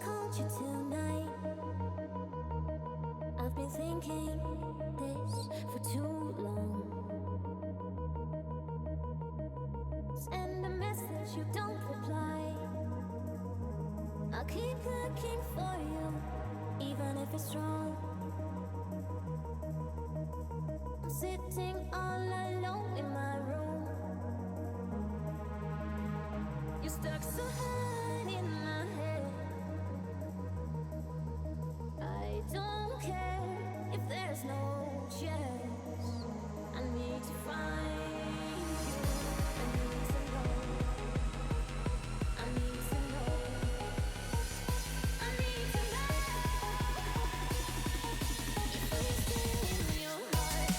called you tonight. I've been thinking this for too long. Send a message, you don't reply. I'll keep looking for you, even if it's wrong. I'm sitting all alone in my room. You're stuck so hard in my head. I don't care if there's no chance. I need to find you. I need to know. I need to know. I need to know if I'm still in your heart.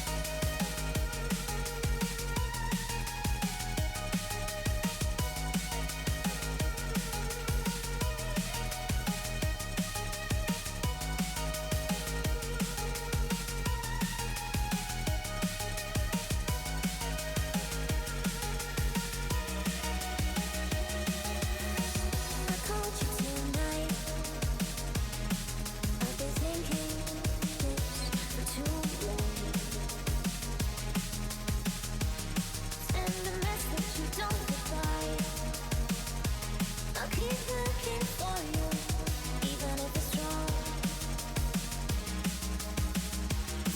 I called you tonight. I've been thinking this for too long. Send a message, you don't reply. I'll keep looking for you, even if it's wrong.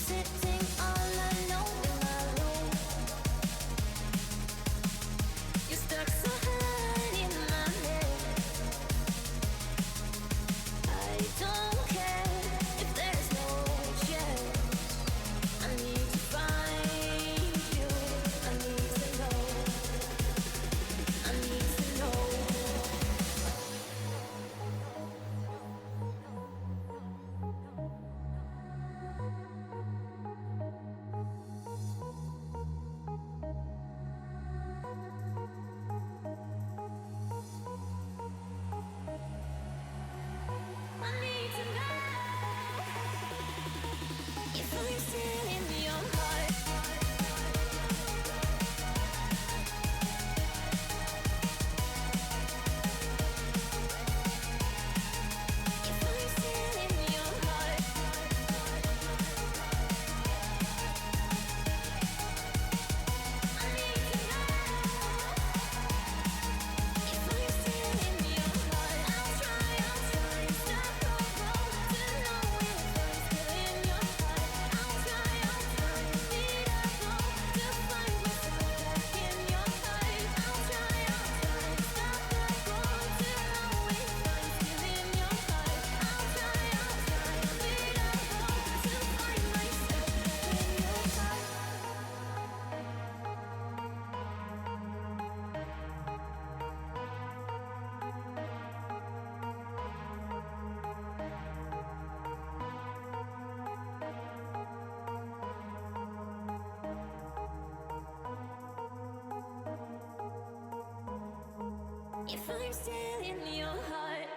Sitting all alone in my room. You're stuck so hard in my head. I don't care if there's no chance. I need to find you. I need to know. I need to know. I need to know if I'm still in your heart. If I'm still in your heart. I need to know if I'm still in your heart. I'll try and stop the road to know if I'm still in your heart. I'll try and beat a goal to find myself back in your heart. I'll try and stop the road to know if I'm still in your heart. I'll try and beat a goal to find myself back in your heart. If I'm still in your heart.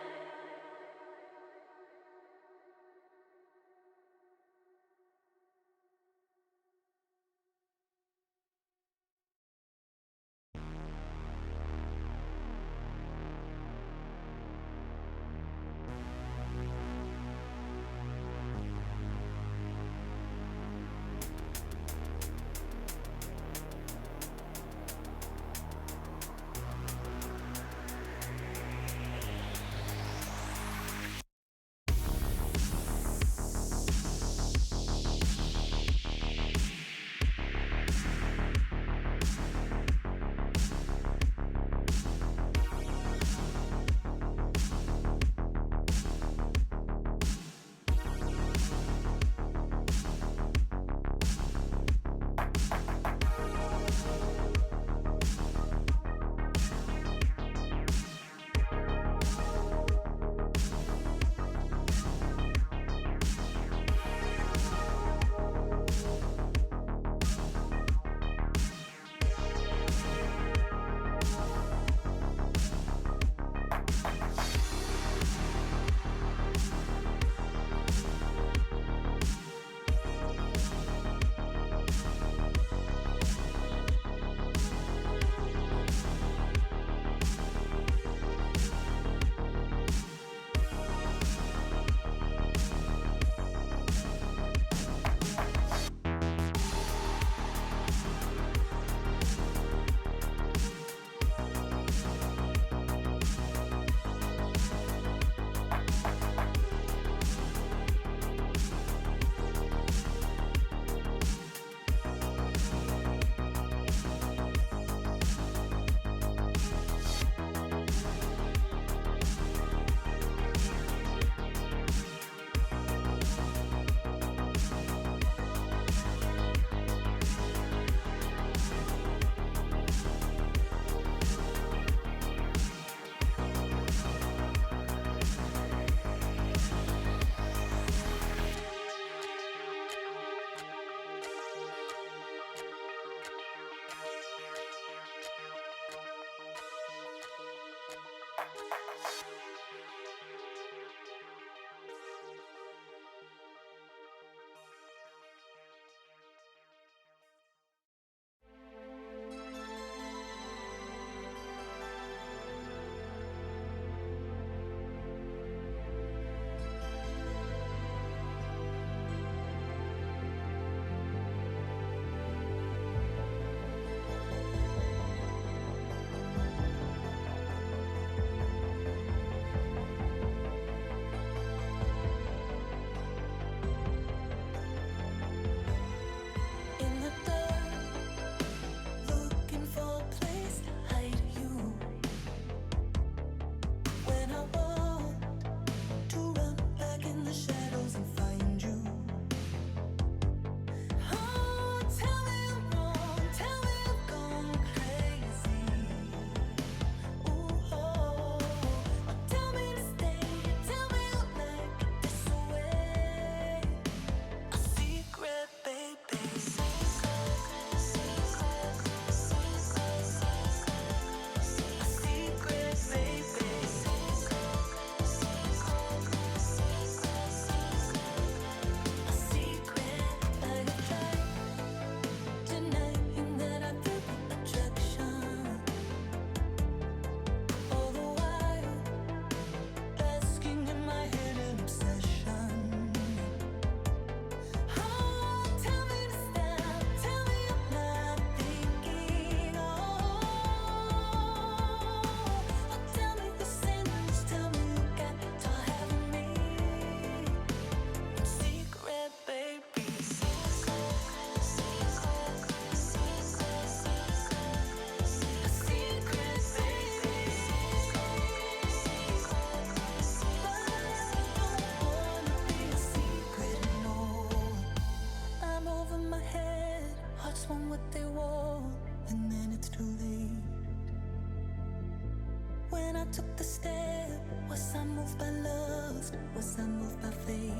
took the step? Was I moved by lust? Was I moved by faith?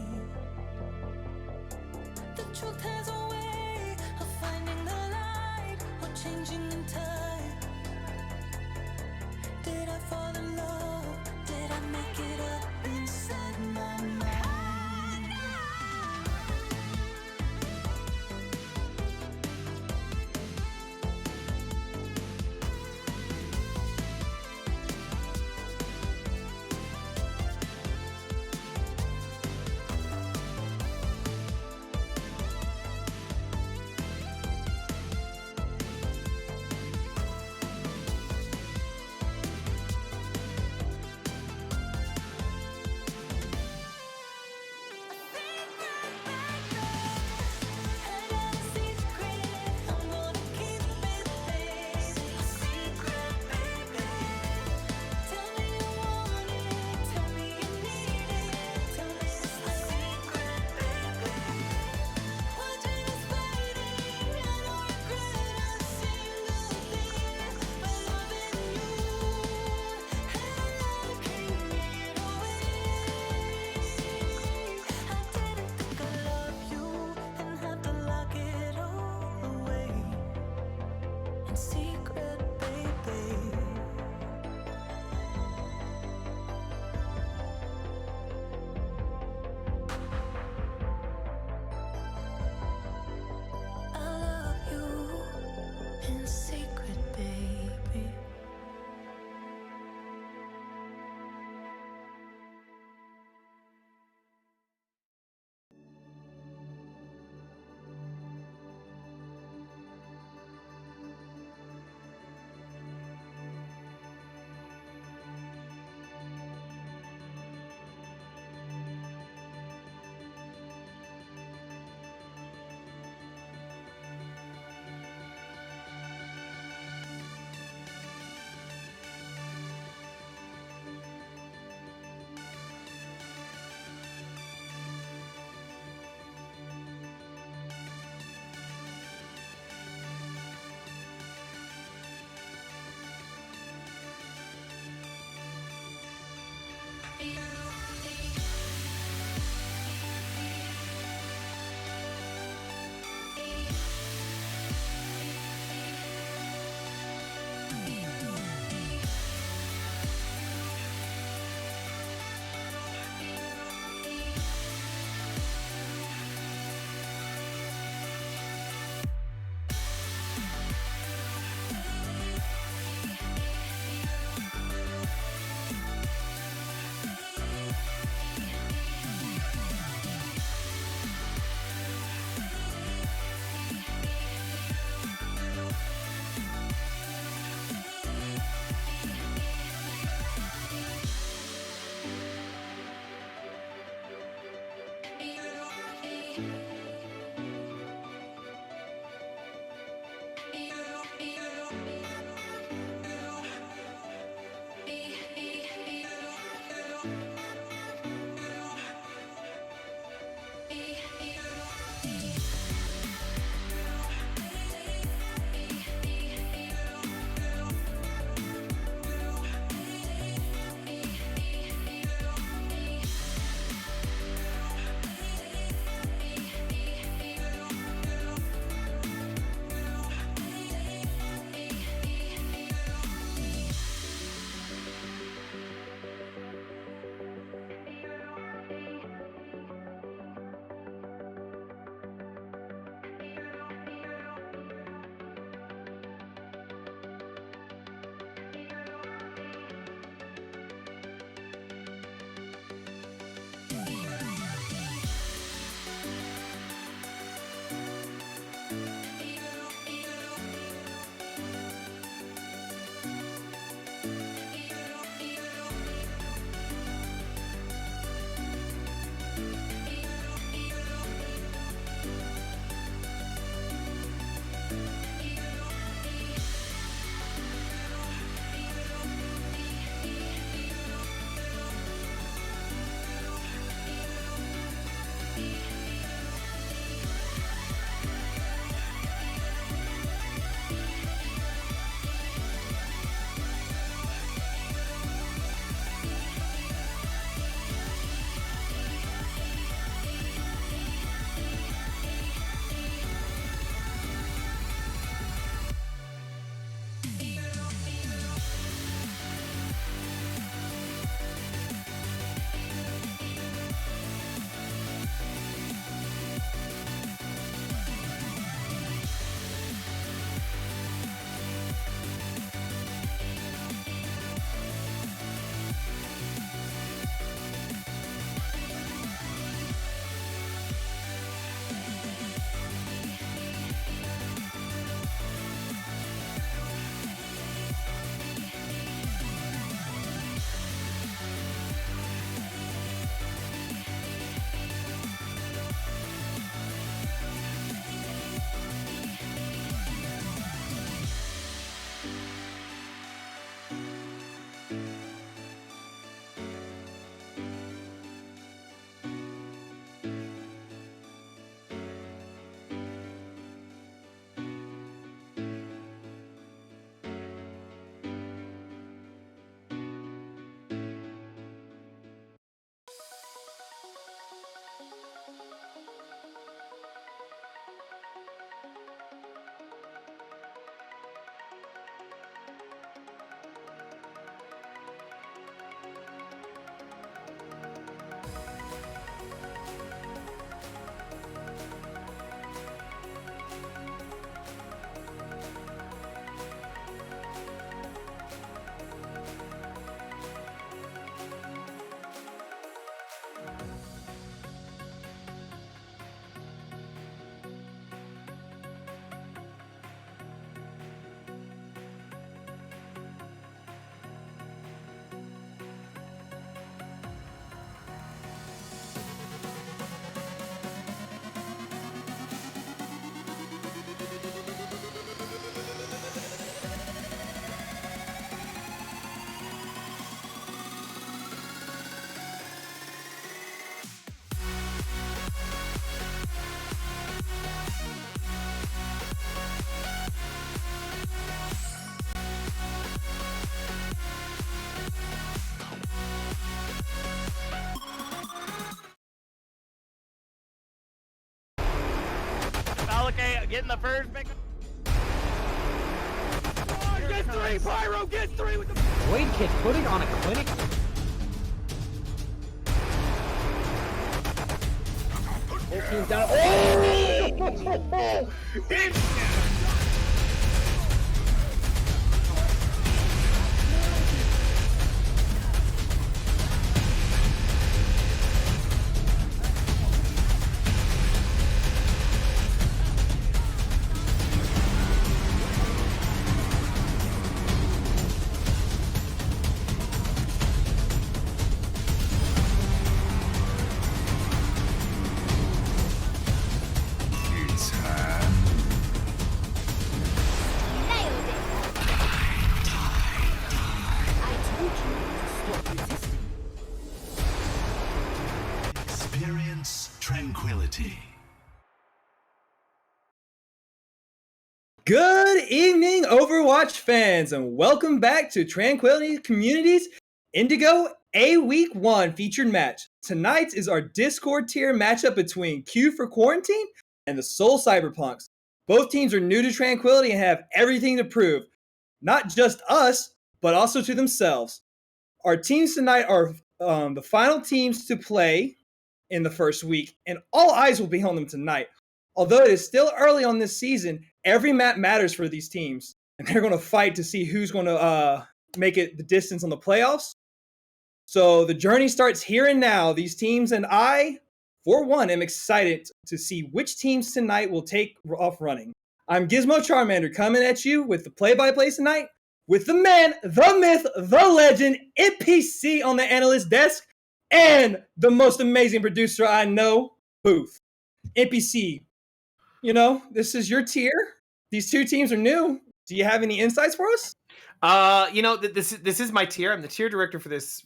The truth has a way of finding the light or changing in time. Did I fall in love? Did I make it up inside my mind? Okay, getting the first pick. Oh, get 3, Pyro, get 3 with the Void Kid putting on a clinic. Whole team's down. Oh! Nailed it. I told you to stop resisting. Experience tranquility. Good evening, Overwatch fans, and welcome back to Tranquility Community's Indigo A Week 1 featured match. Tonight is our Discord tier matchup between Q for Quarantine and the Seoul Cyberpunks. Both teams are new to Tranquility and have everything to prove, not just us, but also to themselves. Our teams tonight are the final teams to play in the first week, and all eyes will be on them tonight. Although it is still early on this season, every map matters for these teams, and they're going to fight to see who's going to make it the distance on the playoffs. So the journey starts here and now. These teams and I, for one, am excited to see which teams tonight will take off running. I'm Gizmo Charmander coming at you with the play-by-play tonight with the man, the myth, the legend, NPC on the analyst desk, and the most amazing producer I know, Booth. NPC, you know, this is your tier. These two teams are new. Do you have any insights for us? This is my tier. I'm the tier director for this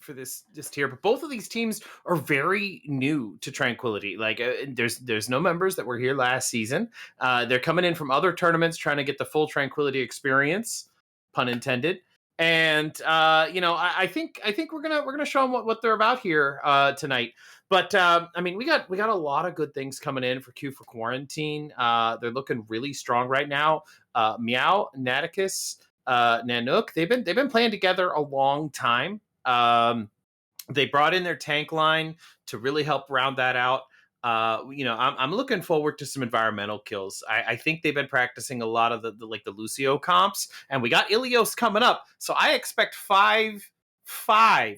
tier, but both of these teams are very new to Tranquility. Like there's no members that were here last season. They're coming in from other tournaments trying to get the full Tranquility experience, pun intended. And I think we're gonna show them what they're about here tonight. But we got a lot of good things coming in for Q for Quarantine. They're looking really strong right now. Meow, Naticus, Nanook, they've been playing together a long time. They brought in their tank line to really help round that out. I'm looking forward to some environmental kills. I think they've been practicing a lot of the Lucio comps, and we got Ilios coming up, so I expect five,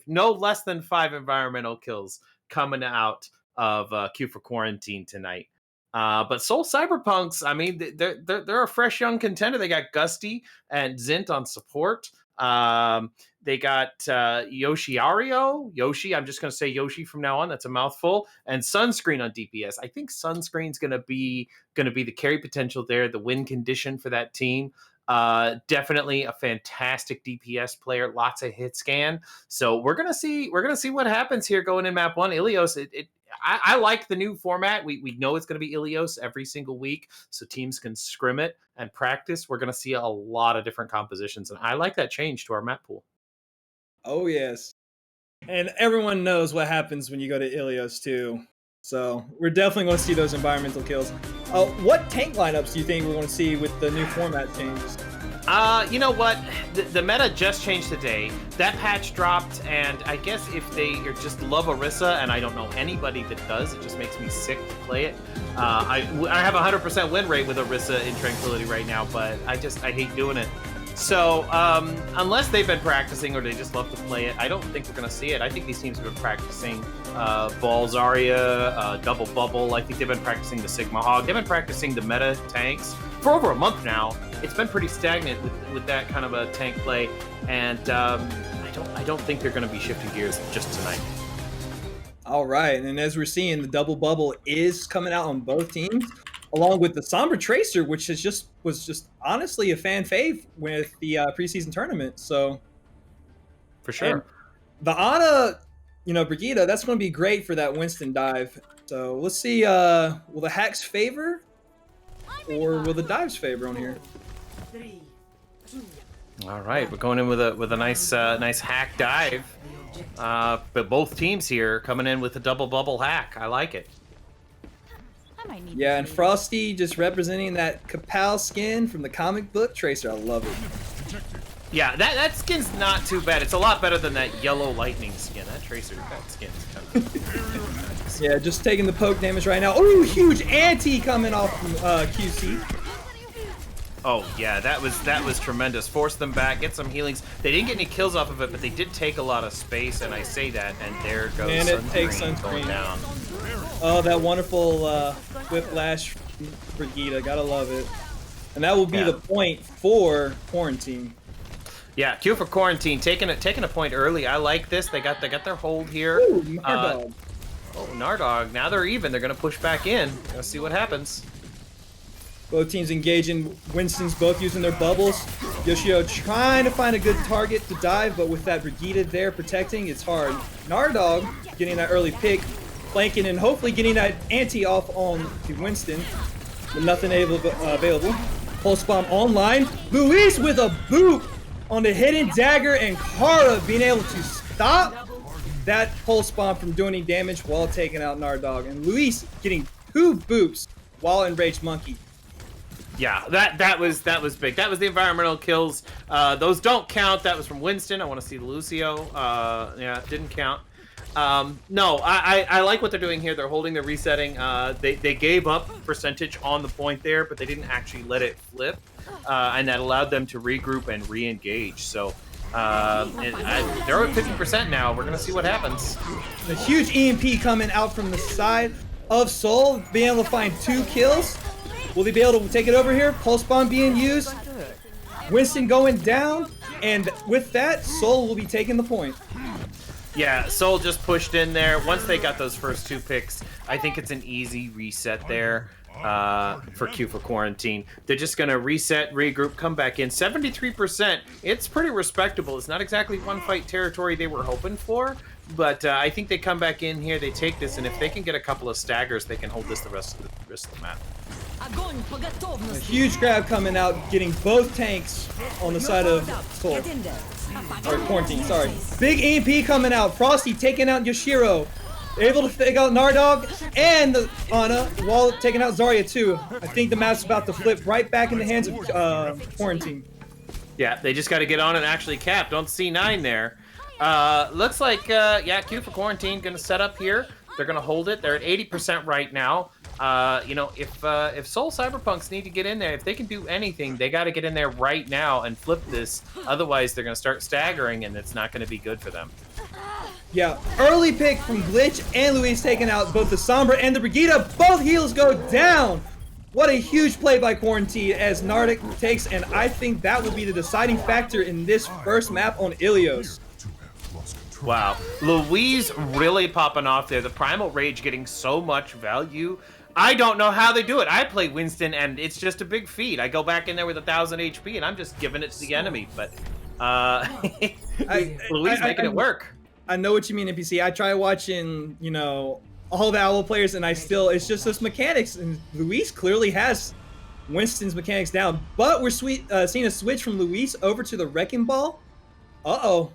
no less than 5 environmental kills coming out of Q for Quarantine tonight. But Seoul Cyberpunks, I mean, they're a fresh young contender. They got Gusty and Zint on support. They got Yoshi. I'm just going to say Yoshi from now on. That's a mouthful. And Sunscreen on DPS. I think Sunscreen's going to be the carry potential there, the win condition for that team. Definitely a fantastic DPS player, lots of hit scan. So we're gonna see what happens here going in map 1. Ilios, I like the new format. We know it's going to be Ilios every single week, so teams can scrim it and practice. We're going to see a lot of different compositions, and I like that change to our map pool. Oh, yes. And everyone knows what happens when you go to Ilios, too. So we're definitely going to see those environmental kills. What tank lineups do you think we're going to see with the new format changes? You know what? The meta just changed today. That patch dropped, and I guess if they just love Orisa, and I don't know anybody that does, it just makes me sick to play it. I have a 100% win rate with Orisa in Tranquility right now, but I hate doing it. So unless they've been practicing or they just love to play it, I don't think we're going to see it. I think these teams have been practicing Ball Zarya, Double Bubble. I think they've been practicing the Sigma Hog. They've been practicing the meta tanks for over a month now. It's been pretty stagnant with that kind of a tank play, and I don't think they're going to be shifting gears just tonight. All right, and as we're seeing, the Double Bubble is coming out on both teams, along with the Sombra Tracer, which was just honestly a fan fave with the preseason tournament. So for sure, and the Ana, Brigitte, that's going to be great for that Winston dive. So let's see, will the hacks favor, or will the dives favor on here? 3, 2. All right, we're going in with a nice hack dive. But both teams here coming in with a double bubble hack. I like it. I might need Yeah, this and later. Frosty just representing that Kapow skin from the comic book Tracer. I love it. Yeah, that skin's not too bad. It's a lot better than that yellow lightning skin. That Tracer, that skin's kind of... Yeah, just taking the poke damage right now. Ooh, huge anti coming off from QC. Oh yeah, that was tremendous. Force them back, get some healings. They didn't get any kills off of it, but they did take a lot of space, and I say that, and there goes And it takes Sunscreen going Sunscreen. down. Oh, that wonderful whiplash Brigida. Gotta love it. And that will be Yeah. the point for Quarantine. Yeah, Q for Quarantine, taking a point early. I like this. They got their hold here. Ooh, Mardog. Oh, Nardog. Now they're even. They're gonna push back in. Let's see what happens. Both teams engaging. Winston's both using their bubbles. Yoshio trying to find a good target to dive, but with that Brigida there protecting, it's hard. Nardog getting that early pick, flanking, and hopefully getting that anti off on the Winston, but nothing available. Pulse bomb online. Luis with a boot on the hidden dagger, and Kara being able to stop that pulse bomb from doing any damage while taking out Nardog. And Luis getting 2 boops while Enraged Monkey. Yeah, that was big. That was the environmental kills. Those don't count. That was from Winston. I want to see Lucio. Yeah, didn't count. No, I like what they're doing here. They're holding the resetting. They gave up percentage on the point there, but they didn't actually let it flip, and that allowed them to regroup and re-engage. So they're at 50% now. We're gonna see what happens. A huge EMP coming out from the side of Seoul, being able to find 2 kills. Will they be able to take it over here? Pulse bomb being used. Winston going down, and with that, Seoul will be taking the point. Yeah, Seoul just pushed in there. Once they got those first 2 picks, I think it's an easy reset there for Q for Quarantine. They're just going to reset, regroup, come back in. 73%, it's pretty respectable. It's not exactly one-fight territory they were hoping for, but I think they come back in here, they take this, and if they can get a couple of staggers, they can hold this the rest of the map. A huge grab coming out, getting both tanks on the side of Seoul. Or Quarantine, sorry. Big EMP coming out. Frosty taking out Yoshiro. Able to take out Nardog and the Ana while taking out Zarya too. I think the map's about to flip right back in the hands of Quarantine. Yeah, they just got to get on and actually cap. Don't see 9 there. Looks like, yeah, Q for Quarantine going to set up here. They're going to hold it. They're at 80% right now. You know, if Seoul Cyberpunks need to get in there, if they can do anything, they got to get in there right now and flip this. Otherwise, they're going to start staggering, and it's not going to be good for them. Yeah, early pick from Glitch and Luis taking out both the Sombra and the Brigida. Both heals go down. What a huge play by Quarantine as Nardic takes, and I think that will be the deciding factor in this first map on Ilios. Wow. Louise really popping off there. The Primal Rage getting so much value. I don't know how they do it. I play Winston, and it's just a big feat. I go back in there with 1,000 HP, and I'm just giving it to the enemy. But Louise making it work. I know what you mean, NPC. I try watching, you know, all the Owl players, and it's just those mechanics. And Luis clearly has Winston's mechanics down. But we're seeing a switch from Luis over to the Wrecking Ball. Uh-oh.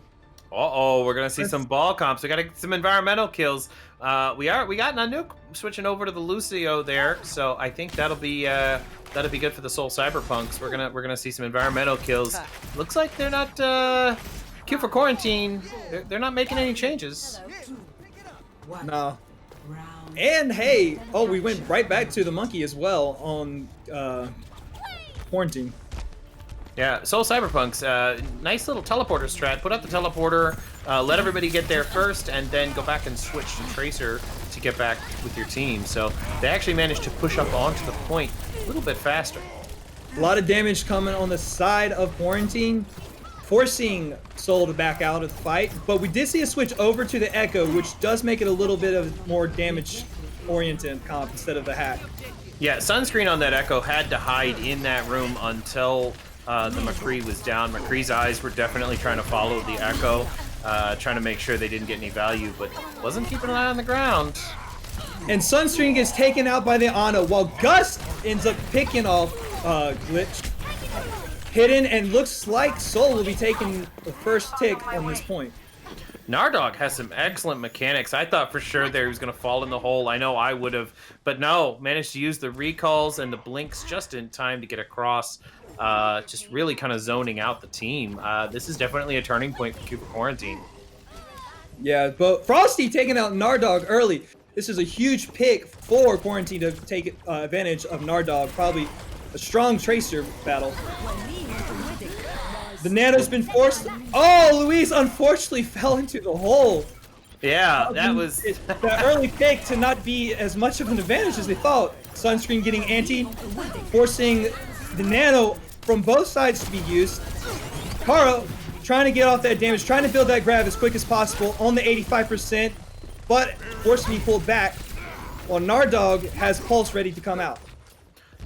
Uh-oh, we're gonna see some ball comps. We gotta get some environmental kills. We got Nanook switching over to the Lucio there, so I think that'll be good for the Seoul Cyberpunks. We're gonna see some environmental kills. Looks like they're not Q for Quarantine. They're not making any changes. No. And hey, oh, we went right back to the monkey as well on Quarantine. Yeah, Seoul Cyberpunks, nice little teleporter strat. Put up the teleporter, let everybody get there first, and then go back and switch to Tracer to get back with your team. So they actually managed to push up onto the point a little bit faster. A lot of damage coming on the side of Quarantine, forcing Seoul to back out of the fight. But we did see a switch over to the Echo, which does make it a little bit of more damage-oriented comp instead of the hack. Yeah, Sunscreen on that Echo had to hide in that room until the McCree was down. McCree's eyes were definitely trying to follow the Echo, trying to make sure they didn't get any value, but wasn't keeping an eye on the ground. And Sunstream gets taken out by the Ana, while Gus ends up picking off Glitch. Hidden, and looks like Seoul will be taking the first tick on this point. Nardog has some excellent mechanics. I thought for sure there he was going to fall in the hole. I know I would have, but no, managed to use the recalls and the blinks just in time to get across. Just really kind of zoning out the team. This is definitely a turning point for Cuba Quarantine. Yeah, but Frosty taking out Nardog early. This is a huge pick for Quarantine to take advantage of Nardog. Probably a strong Tracer battle. The Nano's been forced. Oh, Luis unfortunately fell into the hole. Yeah, that was... the early pick to not be as much of an advantage as they thought. Sunscreen getting anti, forcing the Nano from both sides to be used. Kara trying to get off that damage, trying to build that grab as quick as possible on the 85%, but forced to be pulled back, while Nardog has Pulse ready to come out.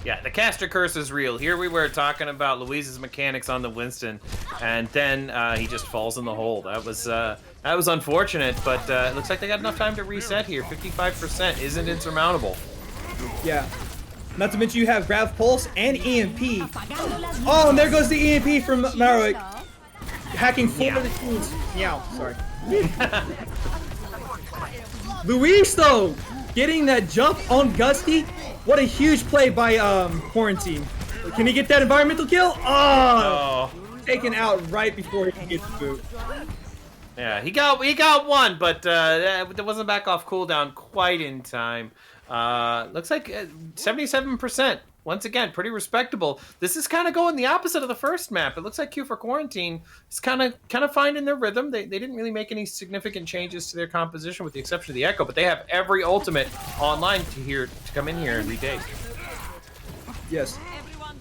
Yeah, the caster curse is real. Here we were talking about Luis's mechanics on the Winston, and then he just falls in the hole. That was unfortunate, but it looks like they got enough time to reset here. 55% isn't insurmountable. Yeah. Not to mention you have Grab Pulse and EMP. Oh, and there goes the EMP from Marowick. Hacking 4 of the teams. Meow, sorry. Luis, though, getting that jump on Gusty. What a huge play by Quarantine. Can he get that environmental kill? Oh, taken out right before he can get the boot. Yeah, he got one, but that wasn't back off cooldown quite in time. Looks like 77%. Once again, pretty respectable. This is kind of going the opposite of the first map. It looks like Q for Quarantine is kind of finding their rhythm. They didn't really make any significant changes to their composition with the exception of the Echo, but they have every ultimate online to come in here every day. Yes.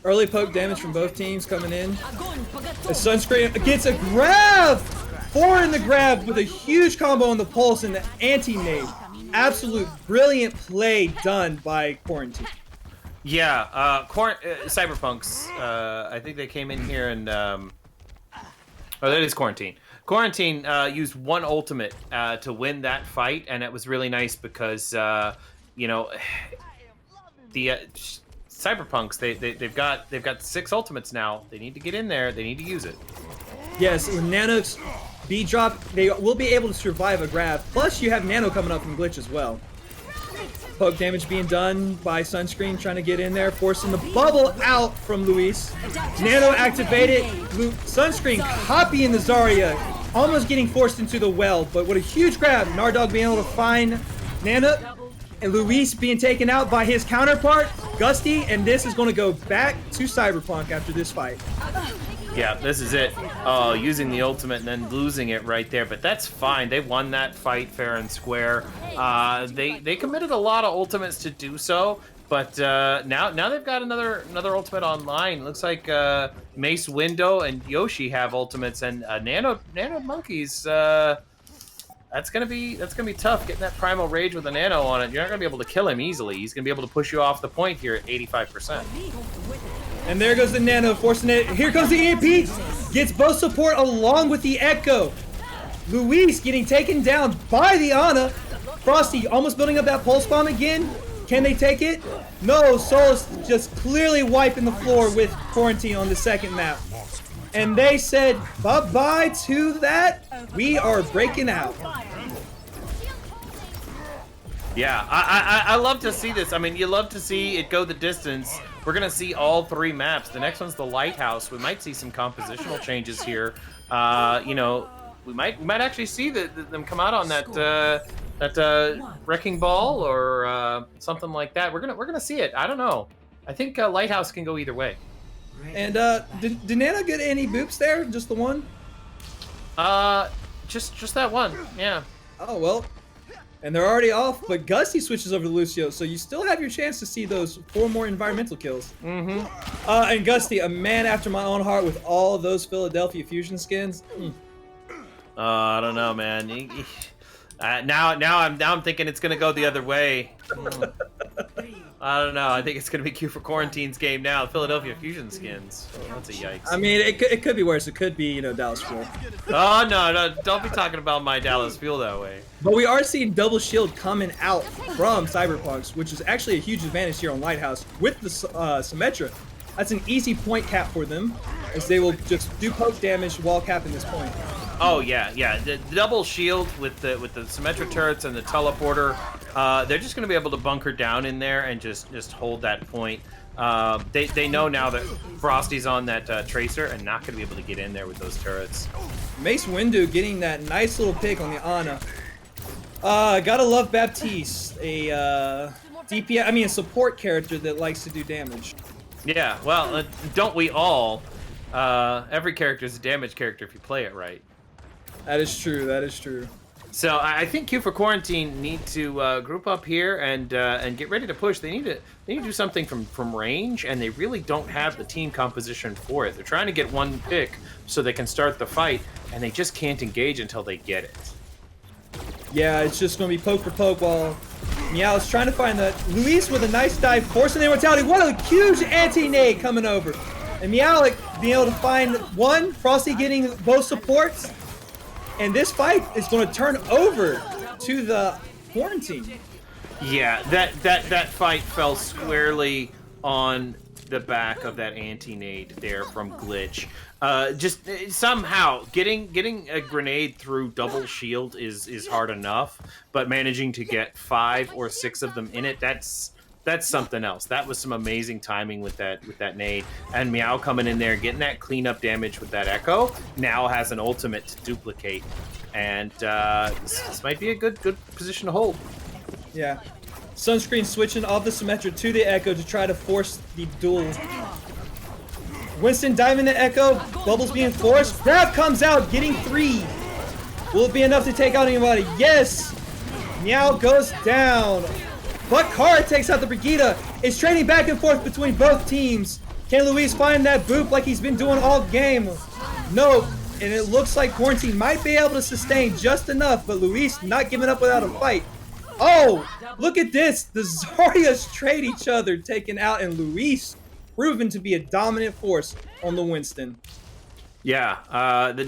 Early poke damage from both teams coming in. The Sunscreen gets a grab! 4 in the grab with a huge combo on the Pulse and the anti-nade. Absolute brilliant play done by Quarantine. Yeah, Cyberpunks. I think they came in here and oh, that is Quarantine. Quarantine used one ultimate to win that fight, and it was really nice because you know the Cyberpunks they've got 6 ultimates now. They need to get in there. They need to use it. Yes, with Nano's B drop, they will be able to survive a grab. Plus, you have Nano coming up from Glitch as well. Poke damage being done by Sunscreen, trying to get in there, forcing the bubble out from Luis. Nano activated. Sunscreen copying the Zarya, almost getting forced into the well, but what a huge grab. Nardog being able to find Nana, and Luis being taken out by his counterpart, Gusty, and this is going to go back to Cyberpunk after this fight. Yeah, this is it. Using the ultimate and then losing it right there, but that's fine. They won that fight fair and square. They committed a lot of ultimates to do so, but now they've got another ultimate online. Looks like Mace Window and Yoshi have ultimates, and Nano Monkeys. That's gonna be tough getting that primal rage with a Nano on it. You're not gonna be able to kill him easily. He's gonna be able to push you off the point here at 85%. And there goes the Nano, forcing it. Here comes the EMP. Gets both support along with the Echo. Luis getting taken down by the Ana. Frosty almost building up that pulse bomb again. Can they take it? No, Solus just clearly wiping the floor with Quarantine on the second map. And they said bye-bye to that. We are breaking out. Yeah, I love to see this. I mean, you love to see it go the distance. We're going to see all 3 maps. The next one's the Lighthouse. We might see some compositional changes here. You know, we might actually see them come out on that Wrecking Ball or something like that. We're gonna see it. I don't know. I think Lighthouse can go either way. And did Nana get any boops there? Just the one? Just that one. Yeah. Oh well. And they're already off, but Gusty switches over to Lucio, so you still have your chance to see those 4 more environmental kills. Mm-hmm. And Gusty, a man after my own heart with all of those Philadelphia Fusion skins. I don't know, man. Now I'm thinking it's gonna go the other way. I don't know. I think it's gonna be Q for Quarantine's game now. Philadelphia Fusion skins. Oh, that's a yikes. I mean, it could be worse. It could be, Dallas Fuel. Oh no! Don't be talking about my Dallas Fuel that way. But we are seeing double shield coming out from Cyberpunks, which is actually a huge advantage here on Lighthouse with the Symmetra. That's an easy point cap for them, as they will just do poke damage while capping this point. Oh yeah, yeah. The double shield with the Symmetra turrets and the teleporter. They're just going to be able to bunker down in there and just hold that point. They know now that Frosty's on that Tracer and not going to be able to get in there with those turrets. Mace Windu getting that nice little pick on the Ana. Gotta love Baptiste, a DPS, I mean a support character that likes to do damage. Yeah, well, don't we all? Every character is a damage character if you play it right. That is true. That is true. So I think Q for Quarantine need to group up here and get ready to push. They need to do something from range, and they really don't have the team composition for it. They're trying to get one pick so they can start the fight, and they just can't engage until they get it. Yeah, it's just going to be poke for poke while Meow is trying to find that. Luis with a nice dive, forcing the immortality. What a huge anti-nade coming over. And Meowlic being able to find one, Frosty getting both supports. And this fight is going to turn over to the Quarantine. Yeah, that fight fell squarely on the back of that anti-nade there from Glitch. Just somehow getting a grenade through double shield is hard enough, but managing to get 5 or 6 of them in it, that's something else. That was some amazing timing with that nade. And Meow coming in there, getting that cleanup damage with that Echo, now has an ultimate to duplicate. And this might be a good position to hold. Yeah. Sunscreen switching off the Symmetra to the Echo to try to force the duel. Winston diving the Echo, bubbles being forced. Grab comes out, getting 3. Will it be enough to take out anybody? Yes! Meow goes down. But Kara takes out the Brigitte. It's trading back and forth between both teams. Can Luis find that boop like he's been doing all game? Nope. And it looks like Quarantine might be able to sustain just enough, but Luis not giving up without a fight. Oh, look at this. The Zarias trade each other, taken out, and Luis proven to be a dominant force on the Winston. Yeah,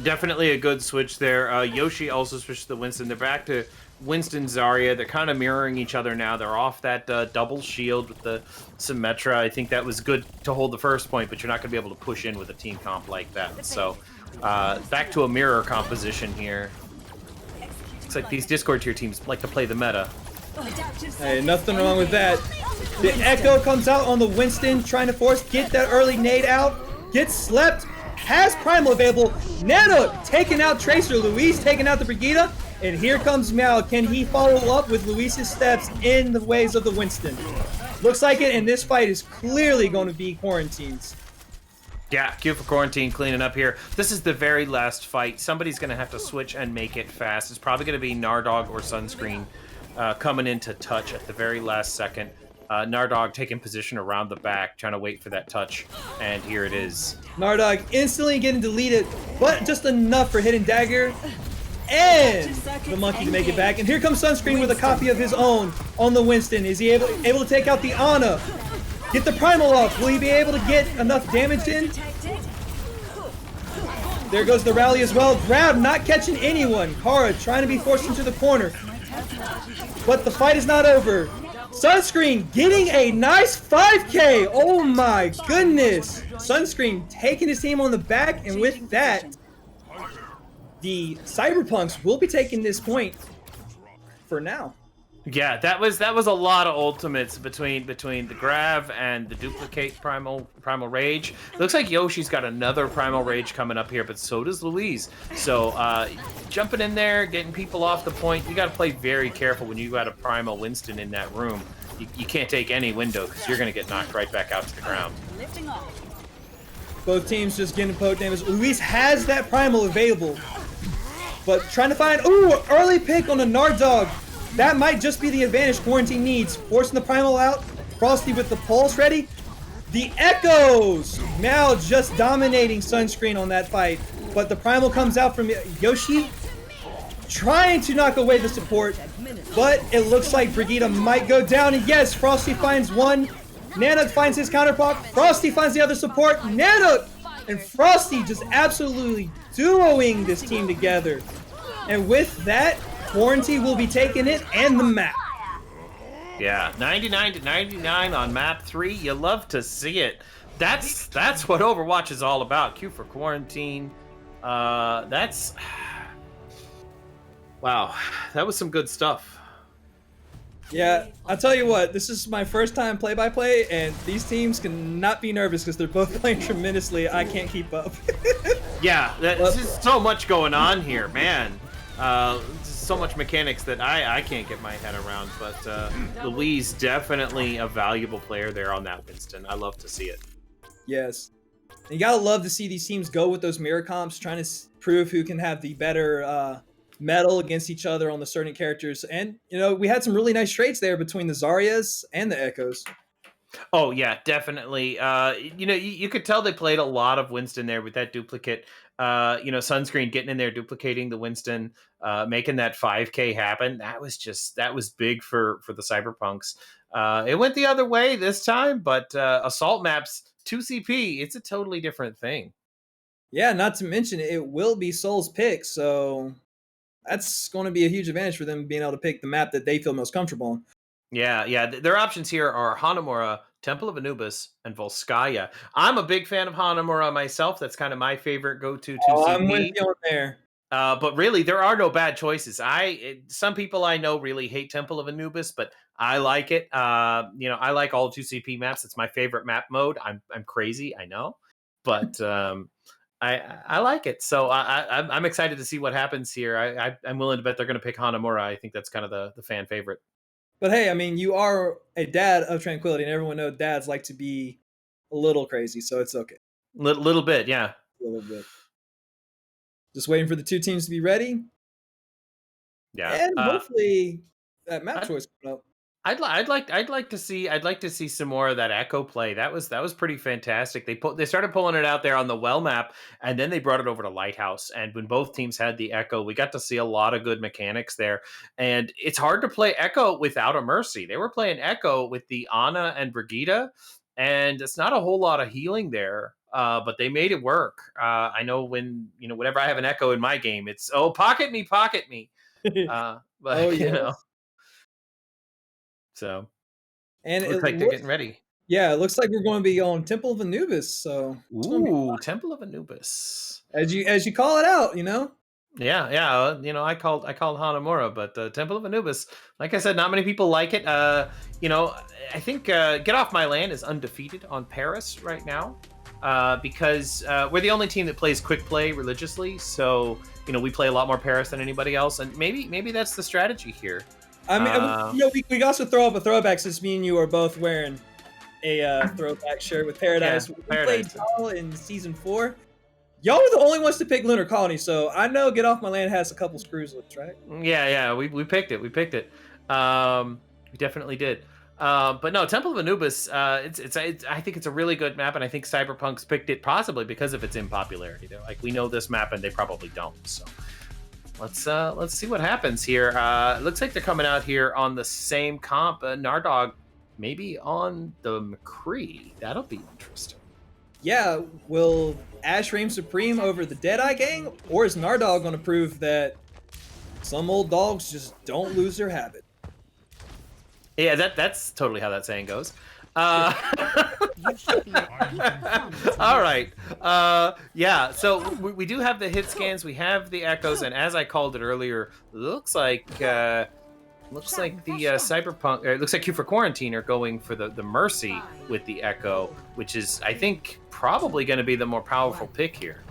definitely a good switch there. Yoshi also switched to Winston. They're back to Winston, Zarya. They're kind of mirroring each other now. They're off that double shield with the Symmetra. I think that was good to hold the first point, but you're not going to be able to push in with a team comp like that. So back to a mirror composition here. Looks like these Discord tier teams like to play the meta. Hey, nothing wrong with that. The Echo comes out on the Winston, trying to get that early nade out. Gets slept. Has Primal available. Nana taking out Tracer. Luis taking out the Brigitte. And here comes Meow. Can he follow up with Luis's steps in the ways of the Winston? Looks like it, and this fight is clearly going to be Quarantine's. Yeah, Q for Quarantine cleaning up here. This is the very last fight. Somebody's going to have to switch and make it fast. It's probably going to be Nardog or Sunscreen coming in to touch at the very last second. Nardog taking position around the back, trying to wait for that touch, and here it is. Nardog instantly getting deleted, but just enough for Hidden Dagger and the Monkey to make it back. And here comes Sunscreen with a copy of his own on the Winston. Is he able to take out the Ana? Get the Primal off. Will he be able to get enough damage in? There goes the rally as well. Grab not catching anyone. Kara trying to be forced into the corner. But the fight is not over. Sunscreen getting a nice 5K. Oh my goodness. Sunscreen taking his team on the back, and with that, the Cyberpunks will be taking this point for now. Yeah, that was a lot of ultimates between the Grav and the duplicate Primal Rage. Looks like Yoshi's got another Primal Rage coming up here, but so does Louise. So jumping in there, getting people off the point. You got to play very careful when you got a Primal Winston in that room. You can't take any window because you're going to get knocked right back out to the ground. Both teams just getting poke damage. Luis has that Primal available, but trying to find early pick on a Nardog. That might just be the advantage Quarantine needs. Forcing the Primal out. Frosty with the pulse ready. The Echoes! Now just dominating Sunscreen on that fight. But the Primal comes out from Yoshi. Trying to knock away the support. But it looks like Brigitte might go down. And yes, Frosty finds one. Nana finds his counterpart. Frosty finds the other support. Nana and Frosty just absolutely duoing this team together. And with that, Quarantine will be taking it and the map. Yeah, 99-99 on map 3. You love to see it. That's what Overwatch is all about. Q for Quarantine. That's Wow, that was some good stuff. Yeah, I'll tell you what, this is my first time play-by-play, and these teams cannot be nervous because they're both playing tremendously. I can't keep up. Yeah, there's just so much going on here, man. So much mechanics that I can't get my head around, but Louise definitely a valuable player there on that Winston. I love to see it. Yes. And you gotta love to see these teams go with those mirror comps, trying to prove who can have the better metal against each other on the certain characters. And, you know, we had some really nice trades there between the Zaryas and the Echoes. Oh yeah, definitely. You know, you could tell they played a lot of Winston there with that duplicate. You know, Sunscreen getting in there, duplicating the Winston, making that 5K happen. That was big for the Cyberpunks. It went the other way this time, but Assault Maps 2CP, it's a totally different thing. Yeah, not to mention it will be Soul's pick, so that's going to be a huge advantage for them being able to pick the map that they feel most comfortable on. Yeah. Their options here are Hanamura, Temple of Anubis, and Volskaya. I'm a big fan of Hanamura myself. That's kind of my favorite go-to 2CP. Oh, I'm with you on there. But really, there are no bad choices. Some people I know really hate Temple of Anubis, but I like it. You know, I like all 2CP maps. It's my favorite map mode. I'm crazy, I know, but I like it. So I'm excited to see what happens here. I'm willing to bet they're going to pick Hanamura. I think that's kind of the fan favorite. But hey, I mean, you are a dad of Tranquility, and everyone knows dads like to be a little crazy, so it's okay. Little bit, yeah. A little bit. Just waiting for the two teams to be ready. Yeah. And hopefully that map choice coming up. I'd like to see some more of that Echo play. That was pretty fantastic. They started pulling it out there on the well map, and then they brought it over to Lighthouse. And when both teams had the Echo, we got to see a lot of good mechanics there. And it's hard to play Echo without a Mercy. They were playing Echo with the Ana and Brigida, and it's not a whole lot of healing there. But they made it work. I know whenever I have an Echo in my game, it's pocket me. But Oh, you know. yes. So, And looks like they're getting ready. Yeah, it looks like we're going to be on Temple of Anubis. So Ooh, Temple of Anubis. as you call it out, you know. Yeah. You know, I called Hanamura, but Temple of Anubis. Like I said, not many people like it. You know, I think Get Off My Land is undefeated on Paris right now, because we're the only team that plays quick play religiously. So you know, we play a lot more Paris than anybody else, and maybe that's the strategy here. I mean, you know, we can also throw up a throwback since me and you are both wearing a throwback shirt with Paradise. Yeah, we Paradise. played y'all in season 4. Y'all were the only ones to pick Lunar Colony, so I know Get Off My Land has a couple screws loose, right? Yeah. We picked it. We definitely did. But no, Temple of Anubis. I think it's a really good map, and I think Cyberpunks picked it possibly because of its impopularity. They're like, we know this map, and they probably don't. So let's see what happens here. It looks like they're coming out here on the same comp. Nardog maybe on the McCree. That'll be interesting. Yeah, will Ash reign supreme over the Deadeye gang, or is Nardog going to prove that some old dogs just don't lose their habit? Yeah, that's totally how that saying goes. All right. Yeah, so we do have the hit scans, we have the echoes, and as I called it earlier, looks like the Cyberpunk, it looks like Q for Quarantine are going for the Mercy with the Echo, which is, I think, probably going to be the more powerful pick here.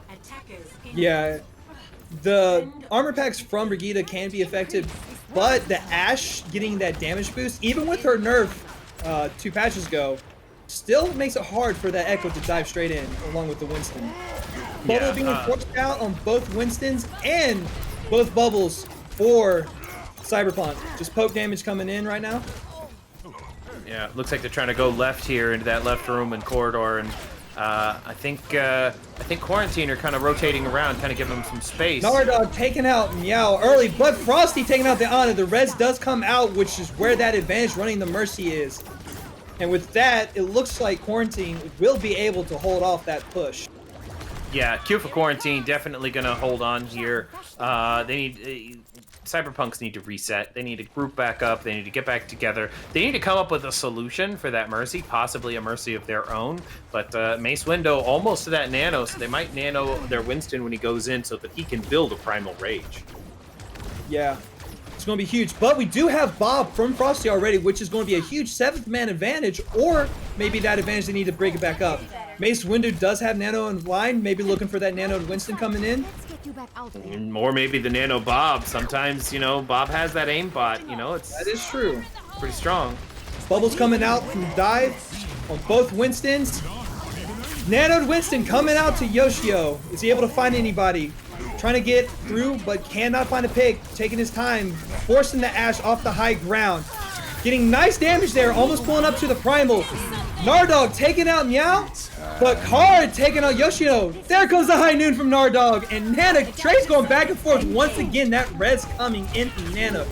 Yeah, the armor packs from Brigida can be effective, but the Ash getting that damage boost, even with her nerf 2 patches ago, still makes it hard for that Echo to dive straight in, along with the Winston. Bubble being forced out on both Winstons and both bubbles for Cyberpunk. Just poke damage coming in right now. Yeah, looks like they're trying to go left here into that left room and corridor, and I think Quarantine are kind of rotating around, kind of giving them some space. Nardog taking out Meow early, but Frosty taking out the Ana. The res does come out, which is where that advantage running the Mercy is. And with that, it looks like Quarantine will be able to hold off that push. Yeah, Q for Quarantine definitely going to hold on here. Cyberpunks need to reset. They need to group back up. They need to get back together. They need to come up with a solution for that Mercy, possibly a Mercy of their own. But Mace Window almost to that Nano, so they might Nano their Winston when he goes in so that he can build a Primal Rage. Yeah. It's going to be huge. But we do have Bob from Frosty already, which is going to be a huge 7th man advantage, or maybe that advantage they need to break it back up. Mace Windu does have Nano in line, maybe looking for that Nano and Winston coming in. Let's get you back out there. Or maybe the Nano Bob. Sometimes, you know, Bob has that aimbot. You know, it's That is true. pretty strong. Bubbles coming out from dive on both Winstons. Nano and Winston coming out to Yoshio. Is he able to find anybody? Trying to get through, but cannot find a pick. Taking his time, forcing the Ash off the high ground. Getting nice damage there, almost pulling up to the Primal. Nardog taking out Meow, but Card taking out Yoshio. There comes the high noon from Nardog, and Nana Trey's going back and forth. Once again, that red's coming in from Nana.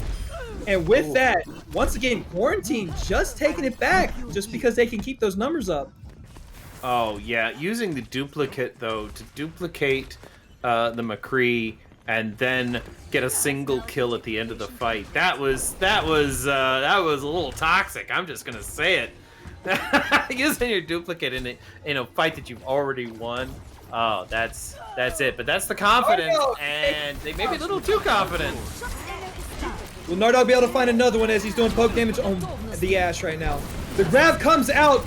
And with that, once again, Quarantine just taking it back, just because they can keep those numbers up. Oh, yeah. Using the duplicate, though, to duplicate the McCree and then get a single kill at the end of the fight. That was a little toxic. I'm just gonna say it. Using your duplicate in a fight that you've already won. Oh, that's it. But that's the confidence, and they may be a little too confident. Will Nardog be able to find another one as he's doing poke damage on the Ash right now? The grab comes out,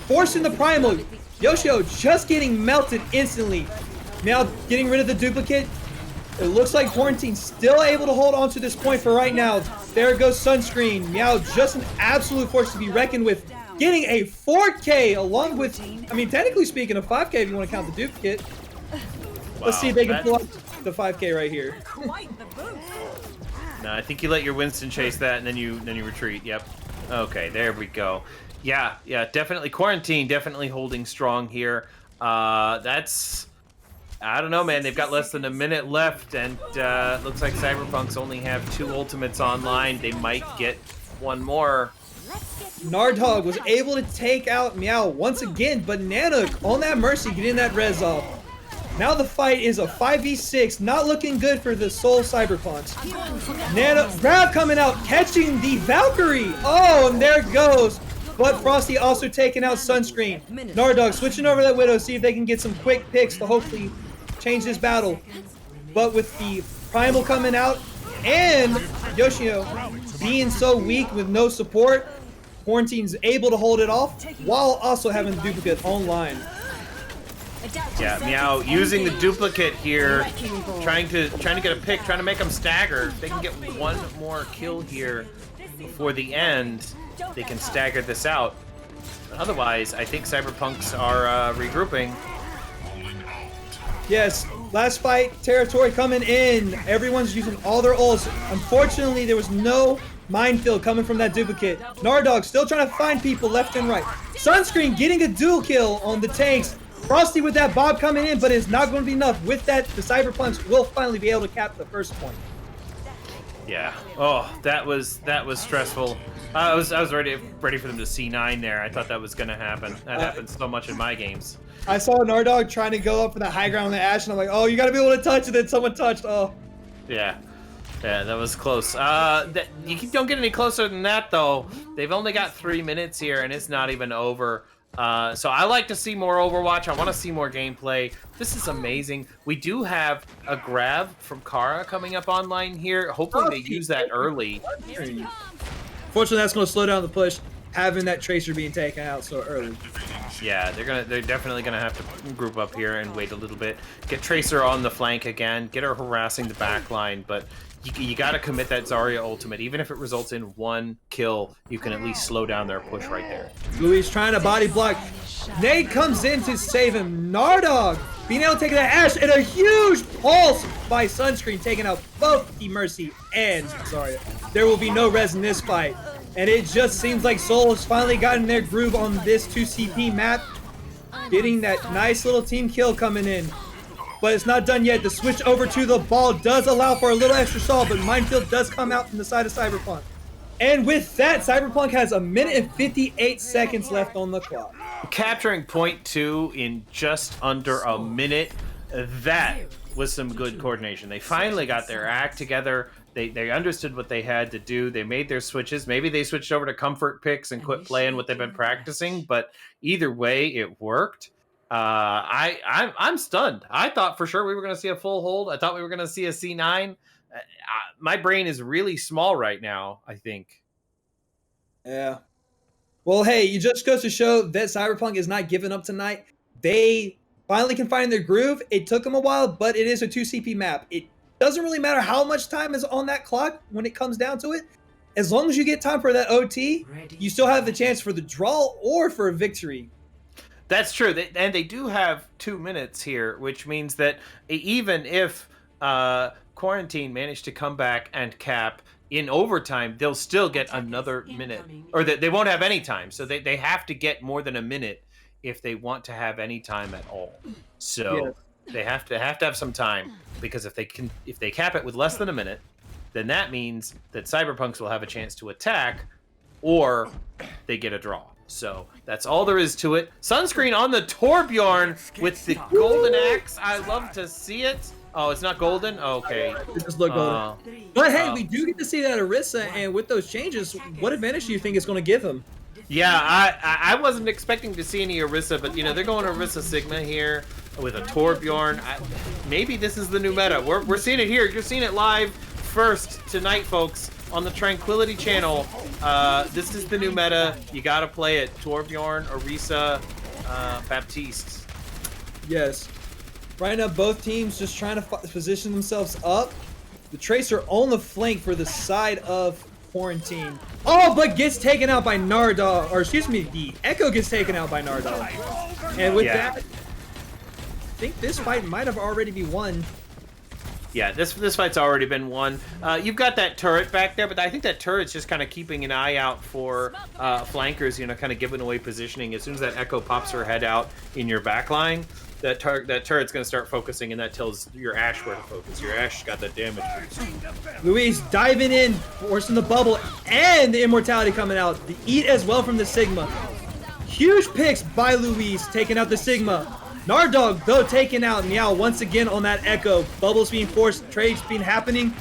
forcing the Primal. Yoshio just getting melted instantly. Now getting rid of the duplicate. It looks like Quarantine's still able to hold on to this point for right now. There goes Sunscreen. Meow, just an absolute force to be reckoned with. Getting a 4K along with, I mean, technically speaking, a 5K if you want to count the duplicate. Let's see if they can pull up the 5K right here. No, I think you let your Winston chase that, and then you retreat. Yep. Okay, there we go. Yeah, definitely. Quarantine definitely holding strong here. That's... I don't know, man. They've got less than a minute left, and looks like Cyberpunks only have 2 ultimates online. They might get one more. Nardog was able to take out Meow once again, but Nana on that Mercy getting that res off. Now the fight is a 5v6, not looking good for the Seoul Cyberpunks. Nana, grab coming out, catching the Valkyrie. Oh, and there it goes. But Frosty also taking out Sunscreen. Nardog switching over that Widow, see if they can get some quick picks to hopefully change this battle. But with the Primal coming out and Yoshio being so weak with no support, Quarantine's able to hold it off while also having the duplicate online. Yeah, Meow using the duplicate here, trying to get a pick, trying to make them stagger. If they can get one more kill here before the end, they can stagger this out. Otherwise, I think Cyberpunks are regrouping. Yes, last fight, territory coming in. Everyone's using all their ults. Unfortunately, there was no minefield coming from that duplicate. Nardog still trying to find people left and right. Sunscreen getting a dual kill on the tanks. Frosty with that Bob coming in, but it's not going to be enough. With that, the Cyberpunks will finally be able to cap the first point. Yeah. Oh, that was stressful. I was ready for them to C9 there. I thought that was gonna happen. That happens so much in my games. I saw Nardog trying to go up for the high ground on the Ash, and I'm like, oh, you got to be able to touch it. Then someone touched. Oh. Yeah, that was close. You don't get any closer than that, though. They've only got 3 minutes here, and it's not even over. So I like to see more Overwatch. I want to see more gameplay. This is amazing. We do have a grab from Kara coming up online here. Hopefully they use that early. Fortunately, that's going to slow down the push, having that Tracer being taken out so early. Yeah, they're definitely gonna have to group up here and wait a little bit. Get Tracer on the flank again. Get her harassing the back line, but you got to commit that Zarya ultimate. Even if it results in 1 kill, you can at least slow down their push right there. Luis trying to body block. Nate comes in to save him. Nardog being able to take that Ash, and a huge pulse by Sunscreen, taking out both the Mercy and Zarya. There will be no res in this fight. And it just seems like Seoul has finally gotten their groove on this 2CP map. Getting that nice little team kill coming in. But it's not done yet. The switch over to the ball does allow for a little extra stall, but Minefield does come out from the side of Cyberpunk. And with that, Cyberpunk has 1 minute and 58 seconds left on the clock. Capturing point 2 in just under a minute. That was some good coordination. They finally got their act together. They understood what they had to do. They made their switches. Maybe they switched over to comfort picks and quit playing what they've been practicing, but either way, it worked. I'm stunned. I thought for sure we were going to see a full hold. I thought we were going to see a C9. My brain is really small right now, I think. Yeah. Well, hey, it just goes to show that Cyberpunk is not giving up tonight. They finally can find their groove. It took them a while, but it is a 2 CP map. It doesn't really matter how much time is on that clock when it comes down to it. As long as you get time for that OT, you still have the chance for the draw or for a victory. That's true. And they do have 2 minutes here, which means that even if Quarantine managed to come back and cap in overtime, they'll still get another minute. Or they won't have any time. So they have to get more than a minute if they want to have any time at all. So they have to have some time, because if they cap it with less than a minute, then that means that Cyberpunks will have a chance to attack, or they get a draw. So that's all there is to it. Sunscreen on the Torbjorn with the golden axe. I love to see it. Oh, it's not golden? Okay. It just looked golden. But hey, we do get to see that Orisa, and with those changes, what advantage do you think it's going to give him? Yeah, I wasn't expecting to see any Orisa, but they're going Orisa Sigma here with a Torbjorn. Maybe this is the new meta. We're seeing it here. You're seeing it live first tonight, folks, on the Tranquility channel. This is the new meta. You gotta play it. Torbjorn, Orisa, Baptiste. Yes. Right now, both teams just trying to position themselves up. The Tracer on the flank for the side of Quarantine. Oh, but gets taken out by Nardog. Or excuse me, the Echo gets taken out by Nardog. And with that, I think this fight might have already been won. Yeah, this fight's already been won. You've got that turret back there, but I think that turret's just kind of keeping an eye out for flankers, kind of giving away positioning. As soon as that Echo pops her head out in your backline, that turret's going to start focusing, and that tells your Ashe where to focus. Your Ashe got that damage boost. Luis diving in, forcing the bubble, and the immortality coming out. The eat as well from the Sigma. Huge picks by Luis, taking out the Sigma. Nardog, though, taking out Meow once again on that Echo. Bubbles being forced, trades being happening.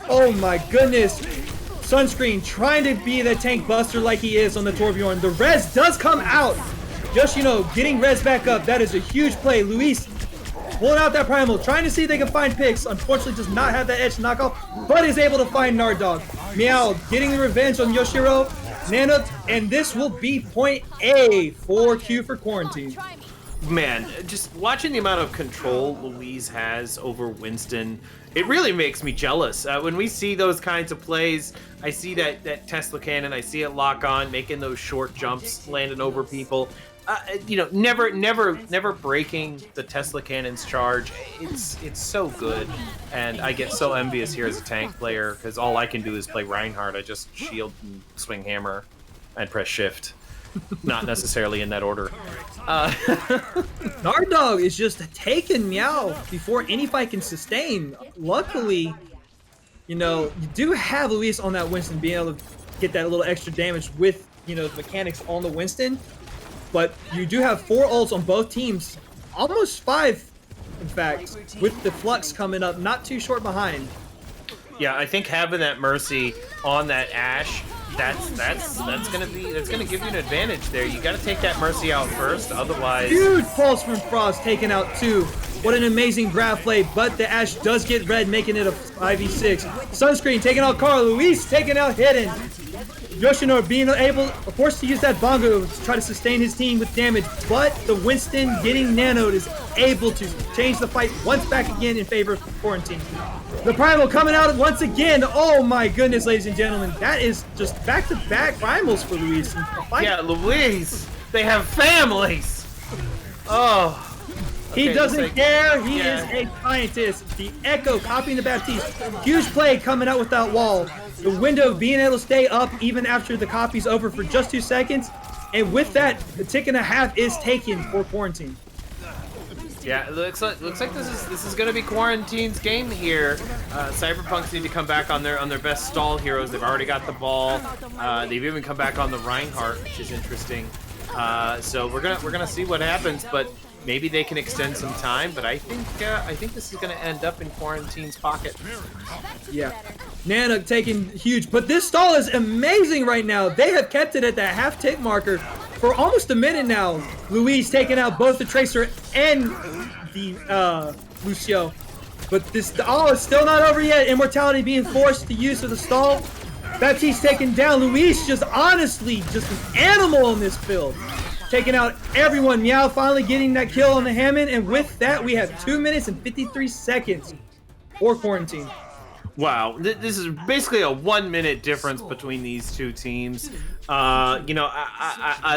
Oh my goodness. Sunscreen trying to be the tank buster like he is on the Torbjorn. The res does come out. Just, getting res back up. That is a huge play. Luis pulling out that primal, trying to see if they can find picks. Unfortunately, does not have that edge to knock off, but is able to find Nardog. Meow getting the revenge on Yoshiro. Nana, and this will be point A for Q for Quarantine. Man, just watching the amount of control Louise has over Winston, it really makes me jealous. When we see those kinds of plays, I see that Tesla cannon, I see it lock on, making those short jumps, landing over people. Never breaking the Tesla cannon's charge. It's so good, and I get so envious here as a tank player, because all I can do is play Reinhardt. I just shield and swing hammer and press shift. Not necessarily in that order. Nardog is just taking Meow before any fight can sustain. Luckily, you do have Luis on that Winston being able to get that little extra damage with, the mechanics on the Winston. But you do have 4 ults on both teams. Almost 5, in fact, with the Flux coming up not too short behind. Yeah, I think having that Mercy on that Ashe, that's gonna give you an advantage there. You got to take that Mercy out first, otherwise. Huge pulse from Frost taken out too. What an amazing grab play, but the Ashe does get red, making it a 5v6. Sunscreen taking out Carl, Luis taking out Hidden. Yoshinori being forced to use that Bongo to try to sustain his team with damage, but the Winston getting nanoed is able to change the fight once back again in favor of Quarantine. The Primal coming out once again. Oh my goodness, ladies and gentlemen. That is just back-to-back Primals for Luis. Yeah, Luis. They have families. Oh. He doesn't care. He is a scientist. The Echo copying the Baptiste. Huge play coming out with that wall. The window being able to stay up even after the copy's over for just 2 seconds. And with that, the tick and a half is taken for Quarantine. Yeah, it looks like this is gonna be Quarantine's game here. Cyberpunks need to come back on their best stall heroes. They've already got the ball. They've even come back on the Reinhardt, which is interesting. So we're gonna see what happens, but maybe they can extend some time. But I think this is gonna end up in Quarantine's pocket. Yeah, Nana taking huge, but this stall is amazing right now. They have kept it at that half tick marker for almost a minute now. Luis taking out both the Tracer and the Lucio. But this, it's still not over yet. Immortality being forced to use of the stall. Baptiste taken down. Luis just honestly just an animal in this build. Taking out everyone. Meow finally getting that kill on the Hammond. And with that, we have 2 minutes and 53 seconds for Quarantine. Wow, this is basically a 1 minute difference between these two teams. I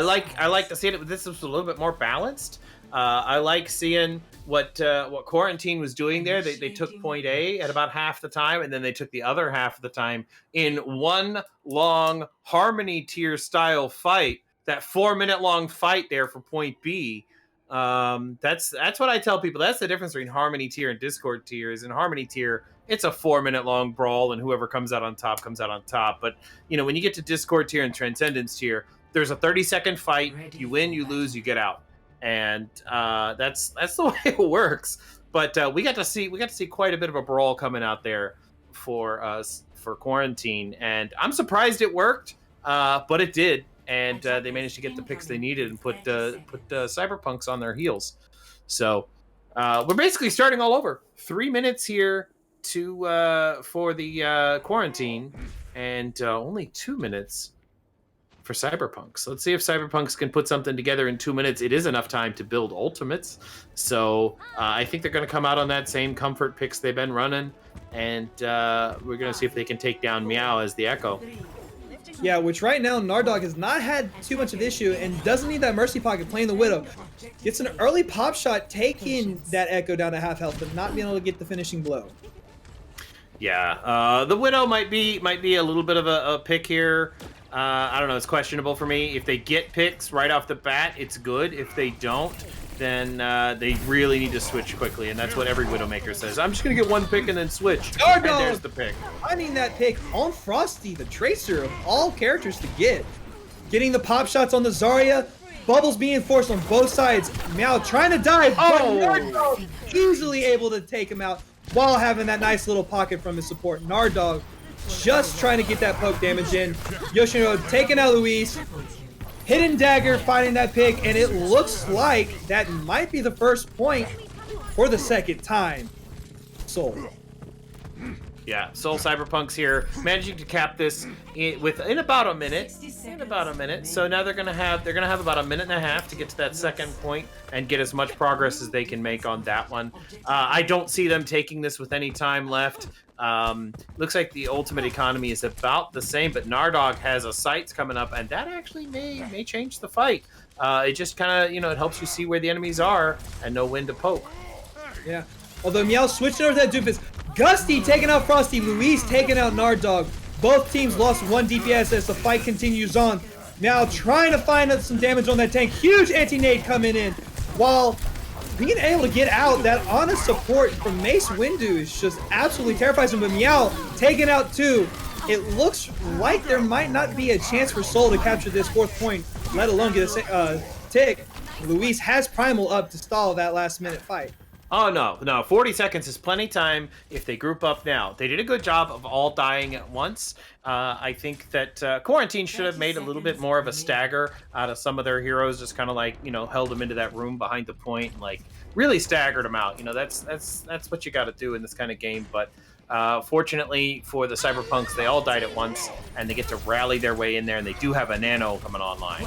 like to see it, but this was a little bit more balanced. I like seeing what Quarantine was doing there. They took point A at about half the time, and then they took the other half of the time in one long Harmony tier style fight. That 4 minute long fight there for point B. That's what I tell people. That's the difference between Harmony tier and Discord tiers. In Harmony tier, it's a 4 minute long brawl, and whoever comes out on top comes out on top. But when you get to Discord tier and Transcendence tier, there's a 30-second fight. You win, you lose, you get out, and that's the way it works. But we got to see quite a bit of a brawl coming out there for Quarantine, and I'm surprised it worked, but it did. And they managed to get the picks they needed and put Cyberpunks on their heels. So we're basically starting all over. 3 minutes here for the Quarantine, and only 2 minutes for Cyberpunks. Let's see if Cyberpunks can put something together in 2 minutes. It is enough time to build ultimates. So I think they're going to come out on that same comfort picks they've been running, and we're going to see if they can take down Meow as the Echo. Yeah, which right now Nardog has not had too much of issue and doesn't need that Mercy Pocket playing the Widow. Gets an early pop shot, taking that Echo down to half health, but not being able to get the finishing blow. Yeah, the Widow might be a little bit of a pick here. I don't know, it's questionable for me. If they get picks right off the bat, it's good. If they don't, then they really need to switch quickly, and that's what every Widowmaker says. I'm just going to get one pick and then switch. And there's the pick. Finding that pick on Frosty, the Tracer of all characters to get. Getting the pop shots on the Zarya. Bubbles being forced on both sides. Meow trying to dive, but Nardog easily able to take him out while having that nice little pocket from his support. Nardog just trying to get that poke damage in. Yoshino taking out Luis. Hidden Dagger finding that pick, and it looks like that might be the first point for the second time. Seoul. Yeah, Seoul Cyberpunks here, managing to cap this in about a minute. So now they're gonna have about a minute and a half to get to that second point and get as much progress as they can make on that one. I don't see them taking this with any time left. Looks like the ultimate economy is about the same, but Nardog has a sights coming up, and that actually may change the fight. It just kind of it helps you see where the enemies are and know when to poke. Yeah. Although Meow switching over to that Doofus. Gusty taking out Frosty. Luis taking out Nardog. Both teams lost 1 DPS as the fight continues on. Meow trying to find some damage on that tank. Huge anti-nade coming in. While being able to get out, that honest support from Mace Windu is just absolutely terrifying. But Meow taking out 2. It looks like there might not be a chance for Seoul to capture this 4th point, let alone get a tick. Luis has Primal up to stall that last minute fight. Oh, no. 40 seconds is plenty time if they group up now. They did a good job of all dying at once. I think that Quarantine should have made a little bit more of a stagger out of some of their heroes, just kind of held them into that room behind the point and really staggered them out. That's what you got to do in this kind of game. But fortunately for the Cyberpunks, they all died at once, and they get to rally their way in there, and they do have a Nano coming online.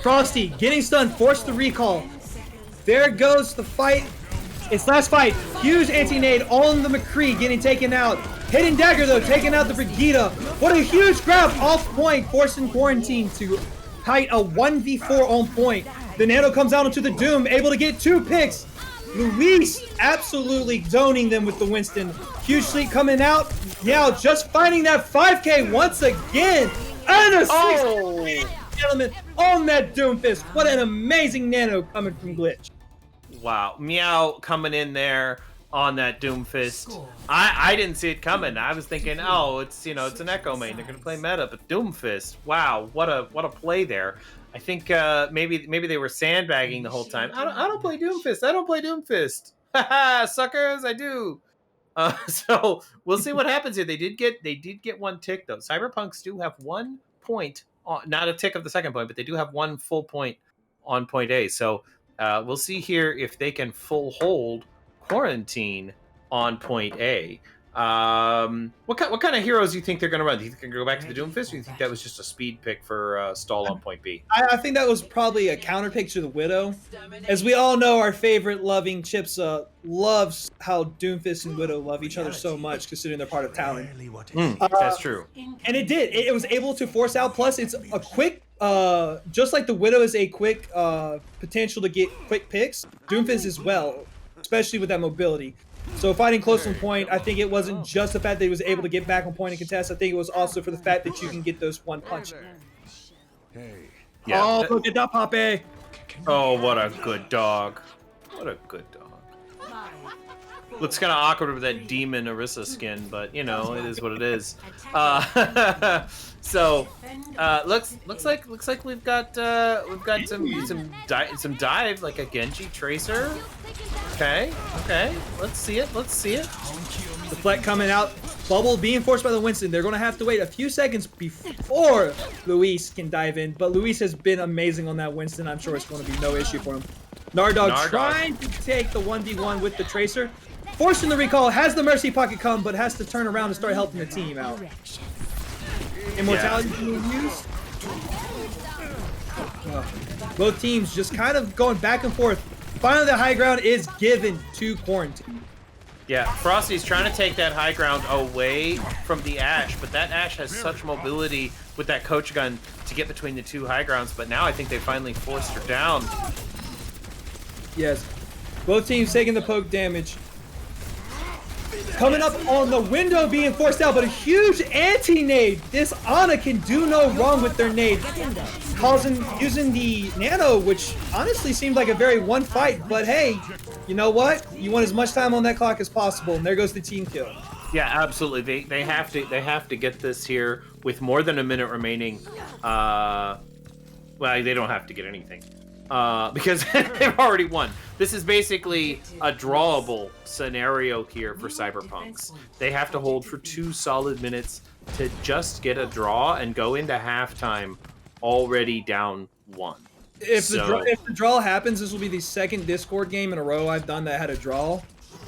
Frosty getting stunned, forced the recall. There goes the fight. It's last fight. Huge anti-nade on the McCree getting taken out. Hidden Dagger, though, taking out the Brigida. What a huge grab off point, forcing Quarantine to fight a 1v4 on point. The Nano comes out into the Doom, able to get 2 picks. Luis absolutely zoning them with the Winston. Huge sleep coming out. Now just finding that 5K once again. And a 6 gentlemen on that Doomfist. What an amazing Nano coming from Glitch. Wow, Meow coming in there on that Doomfist. I didn't see it coming. I was thinking, oh, it's it's an Echo main. They're gonna play meta, but Doomfist. Wow, what a play there. I think maybe they were sandbagging the whole time. I don't play Doomfist. I don't play Doomfist. Haha, suckers, I do. So we'll see what happens here. They did get 1 tick though. Cyberpunks do have 1 point, not a tick of the second point, but they do have 1 full point on point A. So we'll see here if they can full hold Quarantine on point A. What kind of heroes do you think they're going to run? Do you think they're going to go back to the Doomfist, or do you think that was just a speed pick for stall on point B? I think that was probably a counter pick to the Widow. As we all know, our favorite loving Chips loves how Doomfist and Widow love each other so much, considering they're part of Talon. That's true. And it did. It was able to force out. Plus, it's a quick, just like the Widow is a quick potential to get quick picks, Doomfist as well, especially with that mobility. So fighting close on point, I think it wasn't just the fact that he was able to get back on point and contest. I think it was also for the fact that you can get those one punch. Yeah. Oh, look at that, Pape. Oh, what a good dog. What a good dog. Looks kind of awkward with that demon Orisa skin, but you know, it is what it is. So looks like we've got some dive, like a Genji Tracer. Okay. Let's see it. Deflect coming out. Bubble being forced by the Winston. They're going to have to wait a few seconds before Luis can dive in. But Luis has been amazing on that Winston. I'm sure it's going to be no issue for him. Nardog trying to take the 1v1 with the Tracer. Forcing the recall. Has the Mercy Pocket come, but has to turn around and start helping the team out. Immortality being used. Both teams just kind of going back and forth. Finally, the high ground is given to Quarantine. Yeah, Frosty's trying to take that high ground away from the Ashe, but that Ashe has such mobility with that coach gun to get between the two high grounds, but now I think they finally forced her down. Yes. Both teams taking the poke damage. Coming up on the window being forced out, but a huge anti-nade. This Ana can do no wrong with their nade. Using the nano, which honestly seemed like a very one fight, but hey, you know what? You want as much time on that clock as possible, and there goes the team kill. Yeah, absolutely. They have to get this here with more than a minute remaining. Well, they don't have to get anything. Because they've already won. This is basically a drawable scenario here for Cyberpunks. They have to hold for 2 solid minutes to just get a draw and go into halftime already down 1. If the draw happens, this will be the second Discord game in a row I've done that had a draw.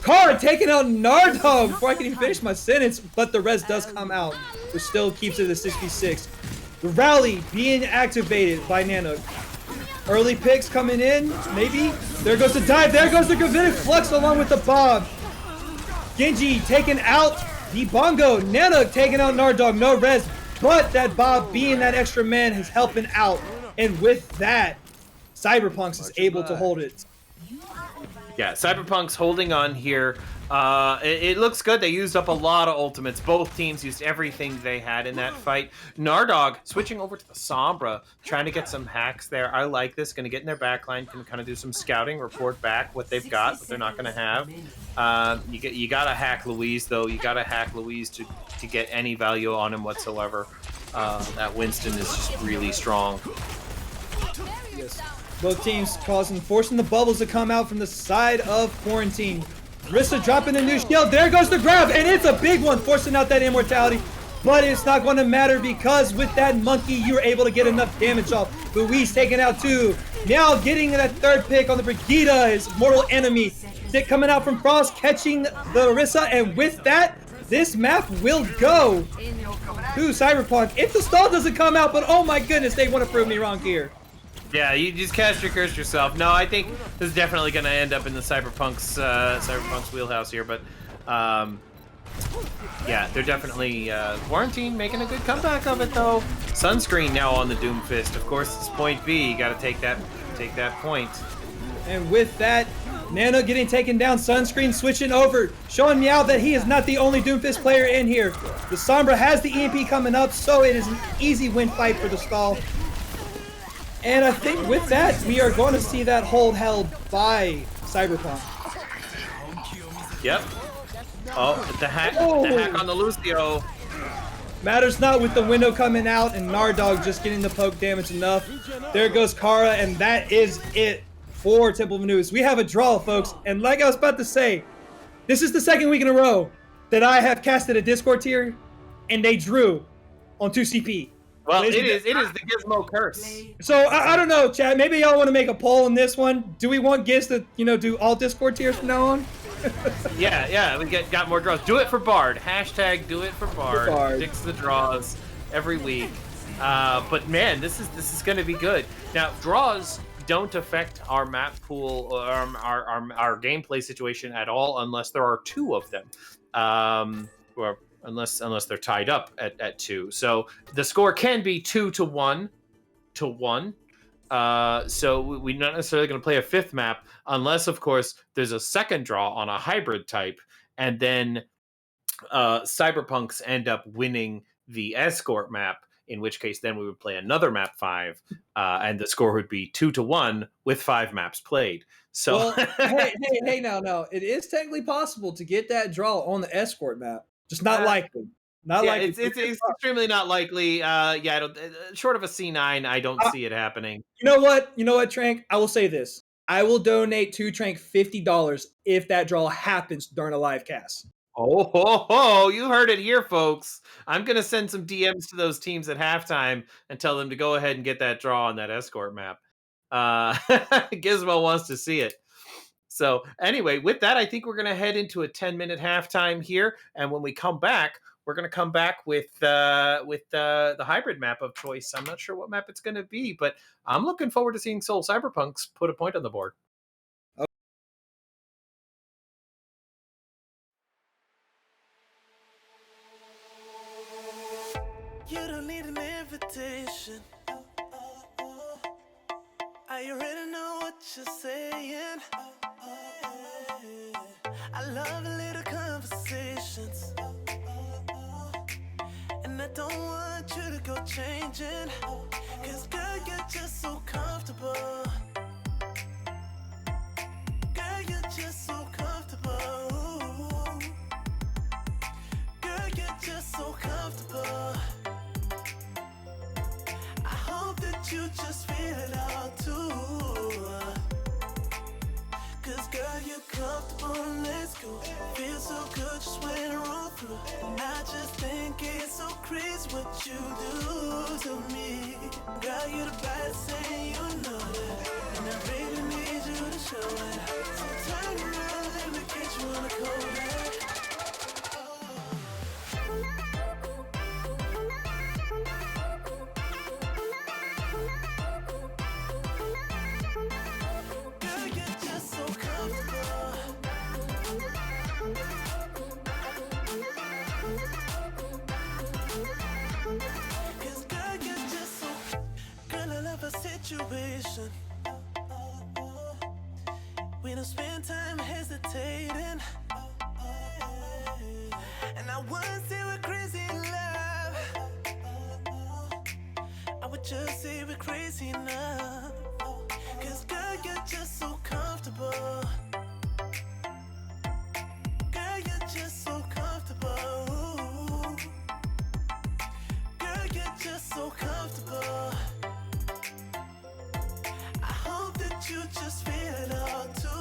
Car taking out Nardog before I can even finish my sentence, but the res does come out, which still keeps it at 66. The rally being activated by Nano. Early picks coming in, maybe. There goes the dive. There goes the Gravitic Flux along with the Bob. Genji taking out the Bongo. Nano taking out Nardog. No res, but that Bob being that extra man is helping out. And with that, Cyberpunks is able to hold it. Yeah, Cyberpunks holding on here. It looks good. They used up a lot of ultimates. Both teams used everything they had in that fight. Nardog switching over to the Sombra, trying to get some hacks there. I like this. Going to get in their backline, can kind of do some scouting, report back what they've got, what they're not going to have. You got to hack Louise, though. You got to hack Louise to get any value on him whatsoever. That Winston is just really strong. Yes. Both teams forcing the bubbles to come out from the side of Quarantine. Rissa dropping a new shield. There goes the grab, and it's a big one, forcing out that immortality. But it's not going to matter because with that monkey, you were able to get enough damage off. Luis taking out 2. Now getting that 3rd pick on the Brigida, his mortal enemy. Stick coming out from Frost, catching the Rissa, and with that, this map will go to Cyberpunk. If the stall doesn't come out, but oh my goodness, they want to prove me wrong here. Yeah, you just cast your curse yourself. No, I think this is definitely going to end up in the Cyberpunks wheelhouse here, but yeah, they're definitely Quarantine making a good comeback of it though. Sunscreen now on the Doomfist. Of course, it's point B. You got to take that point. And with that, Nano getting taken down. Sunscreen switching over, showing Meow that he is not the only Doomfist player in here. The Sombra has the EMP coming up, so it is an easy win fight for the stall. And I think with that, we are going to see that hold held by Cyberpunk. Yep. Oh, the hack on the Lucio. Matters not with the window coming out and Nardog just getting the poke damage enough. There goes Kara, and that is it for Temple of Anubis. We have a draw, folks. And like I was about to say, this is the second week in a row that I have casted a Discord tier, and they drew on 2CP. Well, it is the Gizmo curse. So I don't know, Chad. Maybe y'all want to make a poll on this one. Do we want Giz to, do all Discord tiers from now on? Yeah, we got more draws. Do it for Bard. Hashtag do it for Bard. Bard. Predicts the draws every week. But man, this is going to be good. Now, draws don't affect our map pool or our gameplay situation at all unless there are two of them, or unless they're tied up at two. So the score can be 2-1 to 1. So we're not necessarily going to play a fifth map unless, of course, there's a second draw on a hybrid type, and then Cyberpunks end up winning the escort map. In which case, then we would play another map 5, and the score would be 2-1 with 5 maps played. So, well, hey, now, it is technically possible to get that draw on the escort map, just not likely. Not likely. It's extremely not likely. I don't. Short of a C9, I don't see it happening. You know what, Trank? I will say this: I will donate to Trank $50 if that draw happens during a live cast. Oh, you heard it here, folks. I'm going to send some DMs to those teams at halftime and tell them to go ahead and get that draw on that escort map. Gizmo wants to see it. So anyway, with that, I think we're going to head into a 10-minute halftime here. And when we come back, we're going to come back with the hybrid map of choice. I'm not sure what map it's going to be, but I'm looking forward to seeing Seoul Cyberpunks put a point on the board. You don't need an invitation. I already know what you're saying. I love a little conversations, and I don't want you to go changing. Cause girl, you're just so comfortable. Girl, you're just so comfortable. Girl, you're just so comfortable. I hope that you just feel it all too. Cause girl, you're comfortable, let's go. Feels so good just when I roll through. And I just think it's so crazy what you do to me. Girl, you're the baddest thing, you know that. And I really need you to show it. So turn around, let me get you on the Kodak. Girl, you're just so comfortable. Cause girl, you're just so. Girl, I love a situation. We don't spend time hesitating. And I wouldn't say we're crazy in love. I would just say we're crazy enough. Cause girl, you're just so comfortable. Girl, you're just so comfortable. Girl, you're just so comfortable. I hope that you just feel it all too.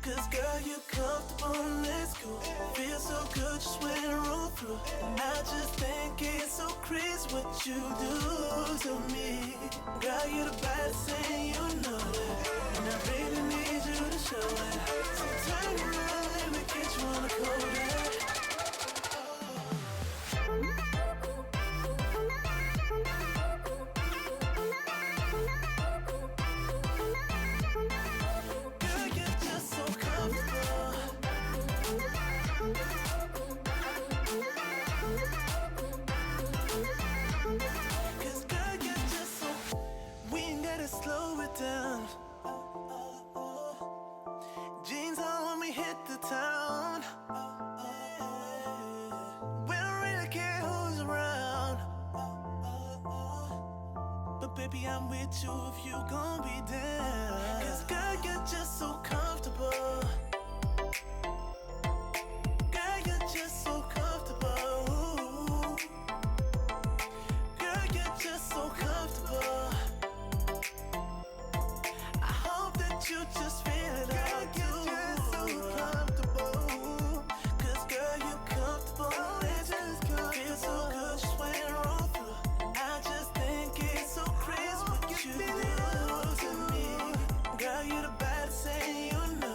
Cause girl, you're comfortable, let's go. Feels so good just when I roll through. And I just think it's so crazy what you do to me. Girl, you're the baddest thing, you know that. And I really need you to show it. So turn around, let me get you on the Kodak. Girl, you're just so comfortable. Cause girl, you're just so. We ain't gotta slow it down. Jeans on when we hit the town. We don't really care who's around. But baby, I'm with you if you gon' be down. Cause girl, you're just so comfortable. Girl, you're just so comfortable. Girl, you're just so comfortable. I hope that you just feel it out too. Just so comfortable. Cause girl, you're comfortable. It's just good. Feels so good just when I roll through. I just think it's so crazy what you do to me. Girl, you're the baddest thing, you know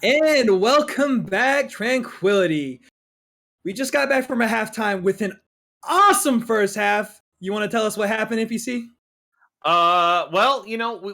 And welcome back, Tranquility. We just got back from a halftime with an awesome first half. You want to tell us what happened, NPC? Well,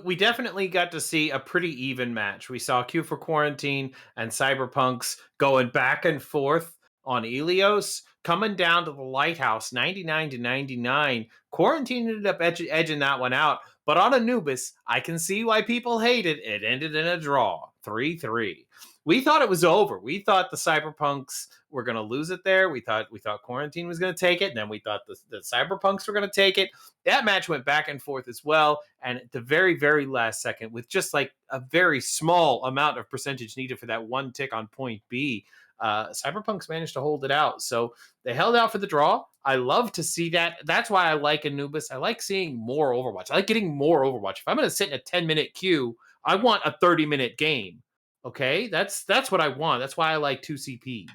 we definitely got to see a pretty even match. We saw Q for Quarantine and Cyberpunks going back and forth on Ilios, coming down to the Lighthouse, 99-99. Quarantine ended up edging that one out, but on Anubis, I can see why people hate it. It ended in a draw, 3-3. We thought it was over. We thought the Cyberpunks were going to lose it there. We thought Quarantine was going to take it, and then we thought the Cyberpunks were going to take it. That match went back and forth as well, and at the very, very last second, with just like a very small amount of percentage needed for that one tick on point B, Cyberpunks managed to hold it out. So they held out for the draw. I love to see that. That's why I like Anubis. I like seeing more Overwatch. I like getting more Overwatch. If I'm going to sit in a 10-minute queue, I want a 30-minute game. Okay, that's what I want. That's why I like 2CP.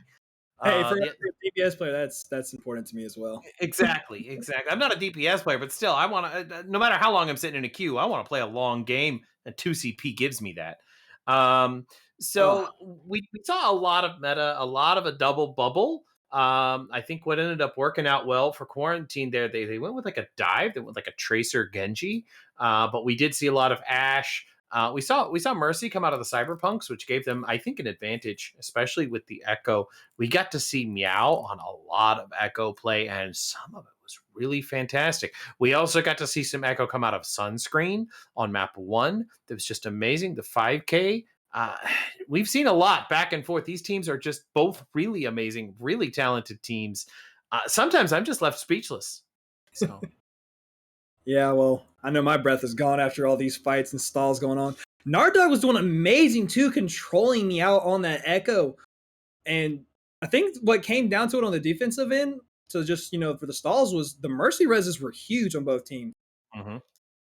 Hey, for a DPS player, that's important to me as well. Exactly. I'm not a DPS player, but still, I want to. No matter how long I'm sitting in a queue, I want to play a long game, and 2CP gives me that. So we saw a lot of meta, a lot of a double bubble. I think what ended up working out well for Quarantine there, they went with like a dive, they went like a Tracer Genji, but we did see a lot of Ashe. We saw Mercy come out of the Cyberpunks, which gave them, I think, an advantage, especially with the Echo. We got to see Meow on a lot of Echo play, and some of it was really fantastic. We also got to see some Echo come out of Sunscreen on map 1. That was just amazing. The 5K. We've seen a lot back and forth. These teams are just both really amazing, really talented teams. Sometimes I'm just left speechless. So. Yeah, well, I know my breath is gone after all these fights and stalls going on. Nardog was doing amazing too, controlling me out on that Echo. And I think what came down to it on the defensive end, so just, for the stalls, was the Mercy reses were huge on both teams. Mm-hmm.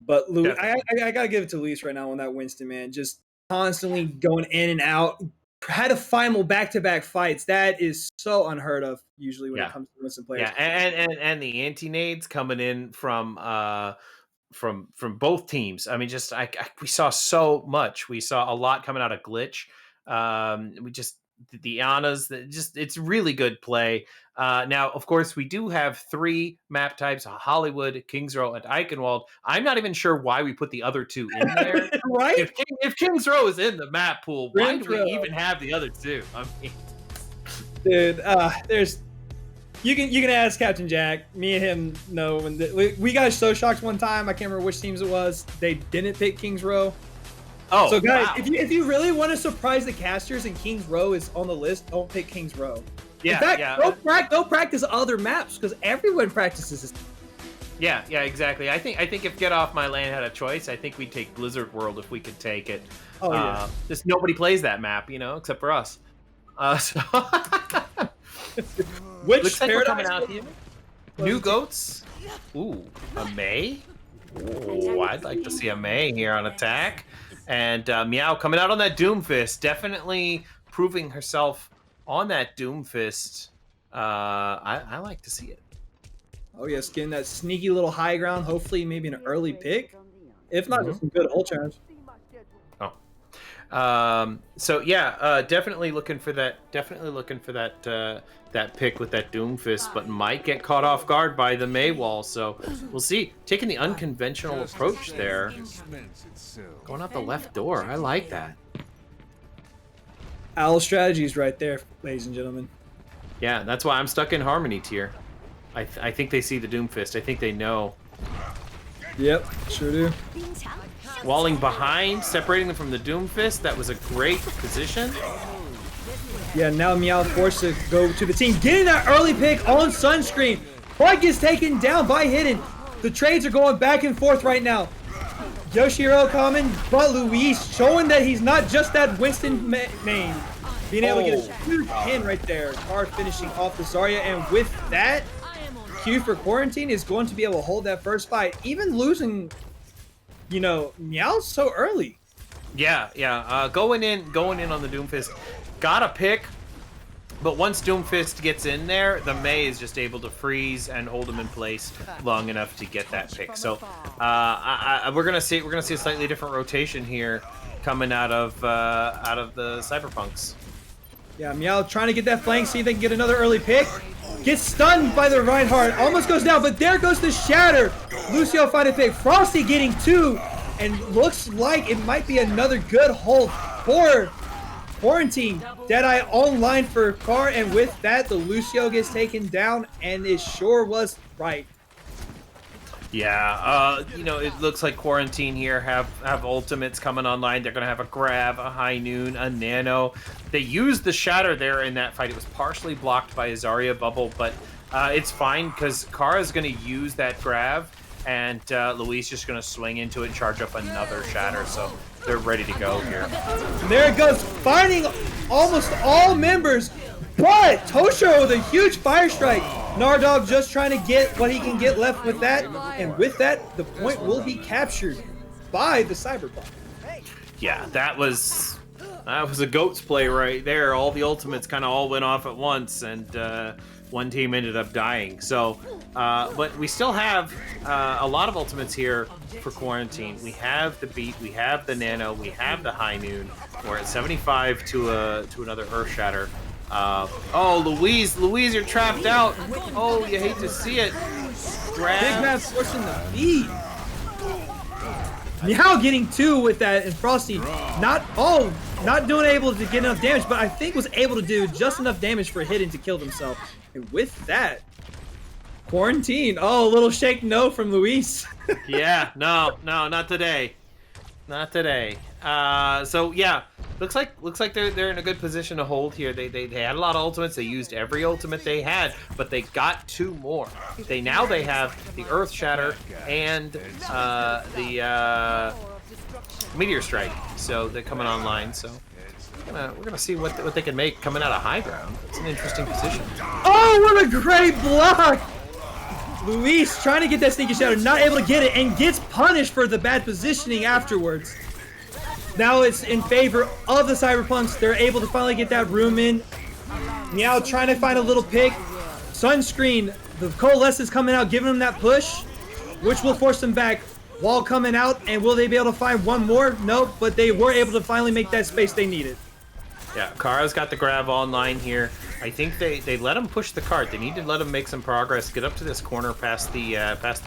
But Luis, I got to give it to Luis right now on that Winston, man. Just constantly going in and out. Had to final back-to-back fights. That is so unheard of usually when it comes to Winston players. Yeah, and the anti-nades coming in from both teams. I mean, just we saw so much. We saw a lot coming out of Glitch. We just the Annas. It's really good play. Now, of course, we do have 3 map types: Hollywood, Kings Row, and Eichenwald. I'm not even sure why we put the other 2 in there. Right? If Kings Row is in the map pool, why do we even have the other 2? I mean, dude, you can ask Captain Jack. Me and him know when we got so shocked one time. I can't remember which teams it was. They didn't pick Kings Row. Oh, so guys, wow. if you really want to surprise the casters and Kings Row is on the list, don't pick Kings Row. Yeah, in fact, go practice other maps because everyone practices this. Yeah, exactly. I think if Get Off My Land had a choice, I think we'd take Blizzard World if we could take it. Oh yeah. Just nobody plays that map, except for us. So which looks like we're coming out here. New goats. Ooh, a Mei. Ooh, I'd like to see a Mei here on attack. And Meow coming out on that Doomfist, definitely proving herself on that Doomfist. I like to see it. Oh yes, getting that sneaky little high ground. Hopefully, maybe an early pick. If not, just some good ult challenge. So yeah, definitely looking for that. That pick with that Doomfist, but might get caught off guard by the Mei wall. So we'll see. Taking the unconventional approach there, going out the left door. I like that. Owl strategies right there, ladies and gentlemen. Yeah, that's why I'm stuck in Harmony tier. I think they see the Doomfist. I think they know. Yep, sure do. Walling behind, separating them from the Doomfist. That was a great position. Yeah, now Meow forced to go to the team. Getting that early pick on Sunscreen. Bug is taken down by Hidden. The trades are going back and forth right now. Yoshiro coming, but Luis showing that he's not just that Winston main. Being able to get a huge pin right there. Car finishing off the Zarya, and with that, Q for Quarantine is going to be able to hold that first fight, even losing, Meow so early. Yeah. Going in on the Doomfist. Got a pick, but once Doomfist gets in there, the Mei is just able to freeze and hold him in place long enough to get that pick. So we're gonna see a slightly different rotation here. coming out of the Cyberpunks. Yeah, Meow trying to get that flank, see if they can get another early pick. Gets stunned by the Reinhardt, almost goes down, but there goes the Shatter. Lucio finding pick, Frosty getting 2, and looks like it might be another good hold for Quarantine. Deadeye online for Car, and with that, the Lucio gets taken down, and it sure was right. Yeah, you know, it looks like Quarantine here have ultimates coming online. They're going to have a grab, a high noon, a nano. They used the shatter there in that fight. It was partially blocked by a Zarya bubble, but it's fine because Kara's going to use that grab, and Luis just going to swing into it and charge up another shatter. So they're ready to go here. There it goes, finding almost all members, but Toshiro with a huge fire strike. Nardog just trying to get what he can get left with that, and with that, the point will be captured by the Cyberpunk. Yeah, that was a goat's play right there. All the ultimates kind of all went off at once, and one team ended up dying. So, but we still have a lot of ultimates here for Quarantine. We have the beat, we have the nano, we have the high noon. We're at 75 to another Earth Shatter. Oh, Louise, you're trapped out. Oh, you hate to see it. Grab. Big man forcing the beat. Meow getting 2 with that, and Frosty not doing able to get enough damage, but I think was able to do just enough damage for Hidden to kill himself. And with that, Quarantine. Oh, a little shake no from Luis. Yeah, no, not today. Not today. So yeah, looks like they're in a good position to hold here. They had a lot of ultimates. They used every ultimate they had, but they got 2 more. They have the Earth Shatter and the Meteor Strike. So they're coming online. So we're gonna see what they can make coming out of high ground. It's an interesting position. Oh, what a great block! Luis trying to get that sneaky shadow, not able to get it, and gets punished for the bad positioning afterwards. Now it's in favor of the Cyberpunks. They're able to finally get that room in. Meow trying to find a little pick. Sunscreen, the Coalescence coming out, giving them that push, which will force them back. Wall coming out, and will they be able to find one more? Nope, but they were able to finally make that space they needed. Yeah, Kara's got the grab online here. I think they let him push the cart. They need to let him make some progress, get up to this corner past the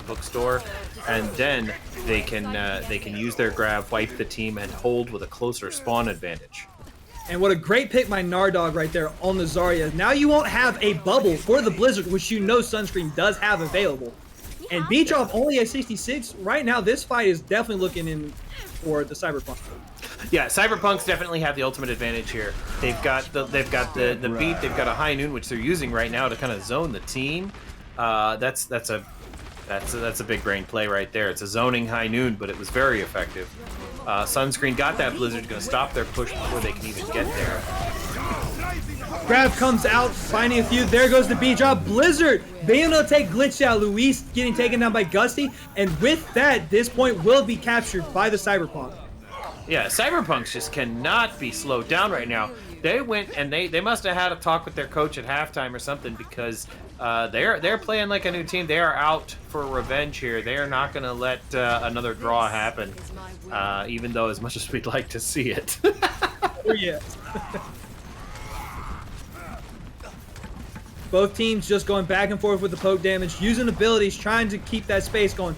bookstore, and then they can use their grab, wipe the team, and hold with a closer spawn advantage. And what a great pick by Nardog right there on the Zarya. Now you won't have a bubble for the Blizzard, which you know Sunscreen does have available. And Beach Off only at 66. Right now, this fight is definitely looking in for the Cyberpunk. Yeah, Cyberpunks definitely have the ultimate advantage here. They've got the beat, they've got a high noon, which they're using right now to kind of zone the team. That's a big brain play right there. It's a zoning high noon, but it was very effective. Sunscreen got that Blizzard, going to stop their push before they can even get there. Grab comes out, finding a few. There goes the beat drop. Blizzard being able to take glitch out. Luis getting taken down by Gusty. And with that, this point will be captured by the Cyberpunk. Yeah, Cyberpunks just cannot be slowed down right now. They went and they must have had a talk with their coach at halftime or something, because they're playing like a new team. They are out for revenge here. They are not going to let another draw happen, even though as much as we'd like to see it. Oh, yeah. Both teams just going back and forth with the poke damage, using abilities, trying to keep that space going.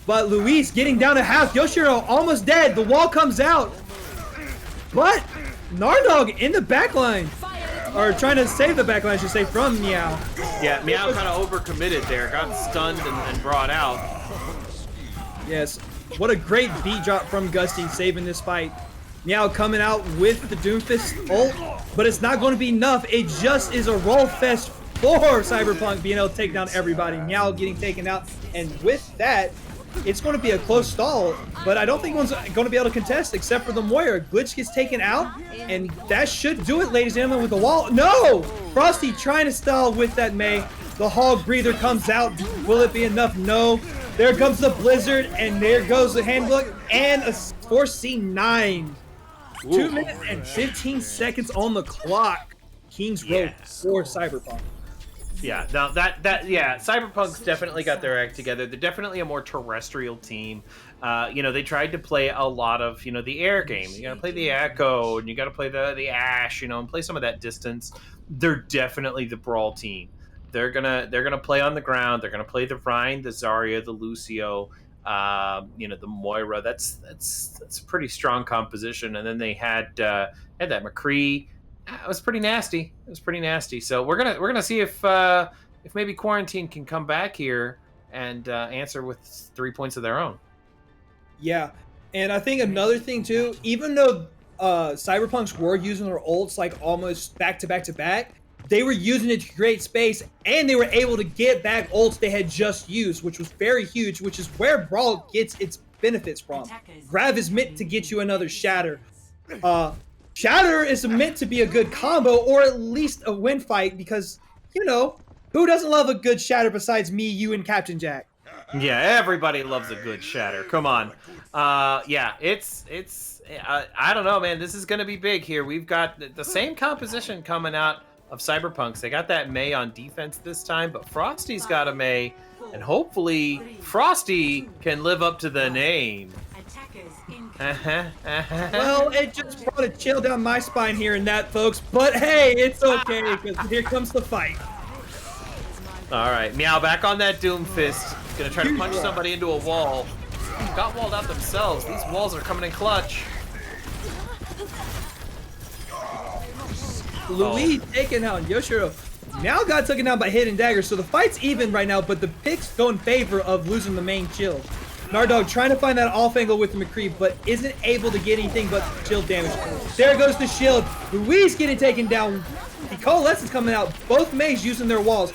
But Luis getting down to half. Yoshiro almost dead. The wall comes out. But Nardog in the backline. Or trying to save the backline, I should say, from Meow. Yeah, Meow kind of overcommitted there. Got stunned and brought out. Yes. What a great beat drop from Gusty saving this fight. Meow coming out with the Doomfist ult, but it's not going to be enough. It just is a roll fest for Cyberpunk being able to take down everybody. Meow getting taken out, and with that, it's going to be a close stall, but I don't think anyone's going to be able to contest except for the Moira. Glitch gets taken out, and that should do it, ladies and gentlemen, with the wall. No! Frosty trying to stall with that Mei. The Hog Breather comes out. Will it be enough? No. There comes the Blizzard, and there goes the Handbook, and a 4C9. 2 minutes and 15 seconds on the clock. King's Road for Cyberpunk. Yeah, now yeah, Cyberpunk's definitely got their act together. They're definitely a more terrestrial team. They tried to play a lot of, the air game. You gotta play the Echo, and you gotta play the Ash, and play some of that distance. They're definitely the brawl team. They're gonna play on the ground. They're gonna play the Rhine, the Zarya, the Lucio, the Moira. That's a pretty strong composition. And then they had that McCree. It was pretty nasty. So we're gonna see if maybe Quarantine can come back here and answer with 3 points of their own. Yeah, and I think another thing too, even though Cyberpunks were using their ults like almost back to back to back, they were using it to create space, and they were able to get back ults they had just used, which was very huge, which is where Brawl gets its benefits from. Grav is meant to get you another Shatter. Shatter is meant to be a good combo, or at least a win fight, because, who doesn't love a good Shatter besides me, you, and Captain Jack? Yeah, everybody loves a good Shatter. Come on. It's I don't know, man. This is going to be big here. We've got the same composition coming out of Cyberpunks. They got that Mei on defense this time, but Frosty's got a Mei, and hopefully Frosty can live up to the name. Well, it just brought a chill down my spine hearing that, folks, but hey, it's okay, because here comes the fight. All right, Meow back on that Doom Fist. Gonna try to punch somebody into a wall. Got walled out themselves. These walls are coming in clutch. Louis taken out Yoshiro. Now got taken out by Hidden Dagger, so the fight's even right now, but the picks go in favor of losing the main chill. Nardog trying to find that off angle with the McCree, but isn't able to get anything but shield damage. There goes the shield. Louis getting taken down. The Coalescence coming out. Both Meis using their walls.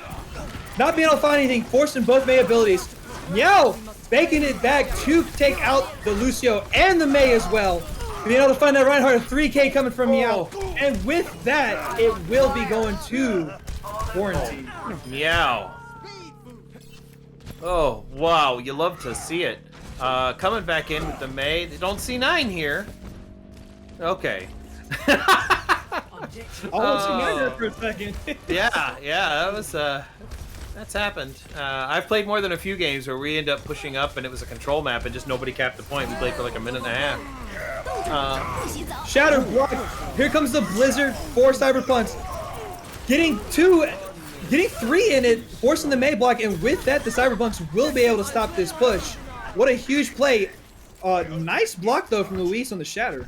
Not being able to find anything, forcing both Mei abilities. Meow making it back to take out the Lucio and the Mei as well. Being able to find that Reinhardt, a 3K coming from Meow. And with that, it will be going to Quarantine. Meow. Oh, wow. You love to see it. Coming back in with the Mei. They don't see 9 here. Okay. Almost seen there for a second. yeah, that was that's happened. I've played more than a few games where we end up pushing up and it was a control map and just nobody capped the point. We played for like a minute and a half. Shatter block. Here comes the Blizzard for Cyberpunks. Getting 3 in it, forcing the Mei block, and with that, the Cyberpunks will be able to stop this push. What a huge play. Nice block though from Luis on the Shatter.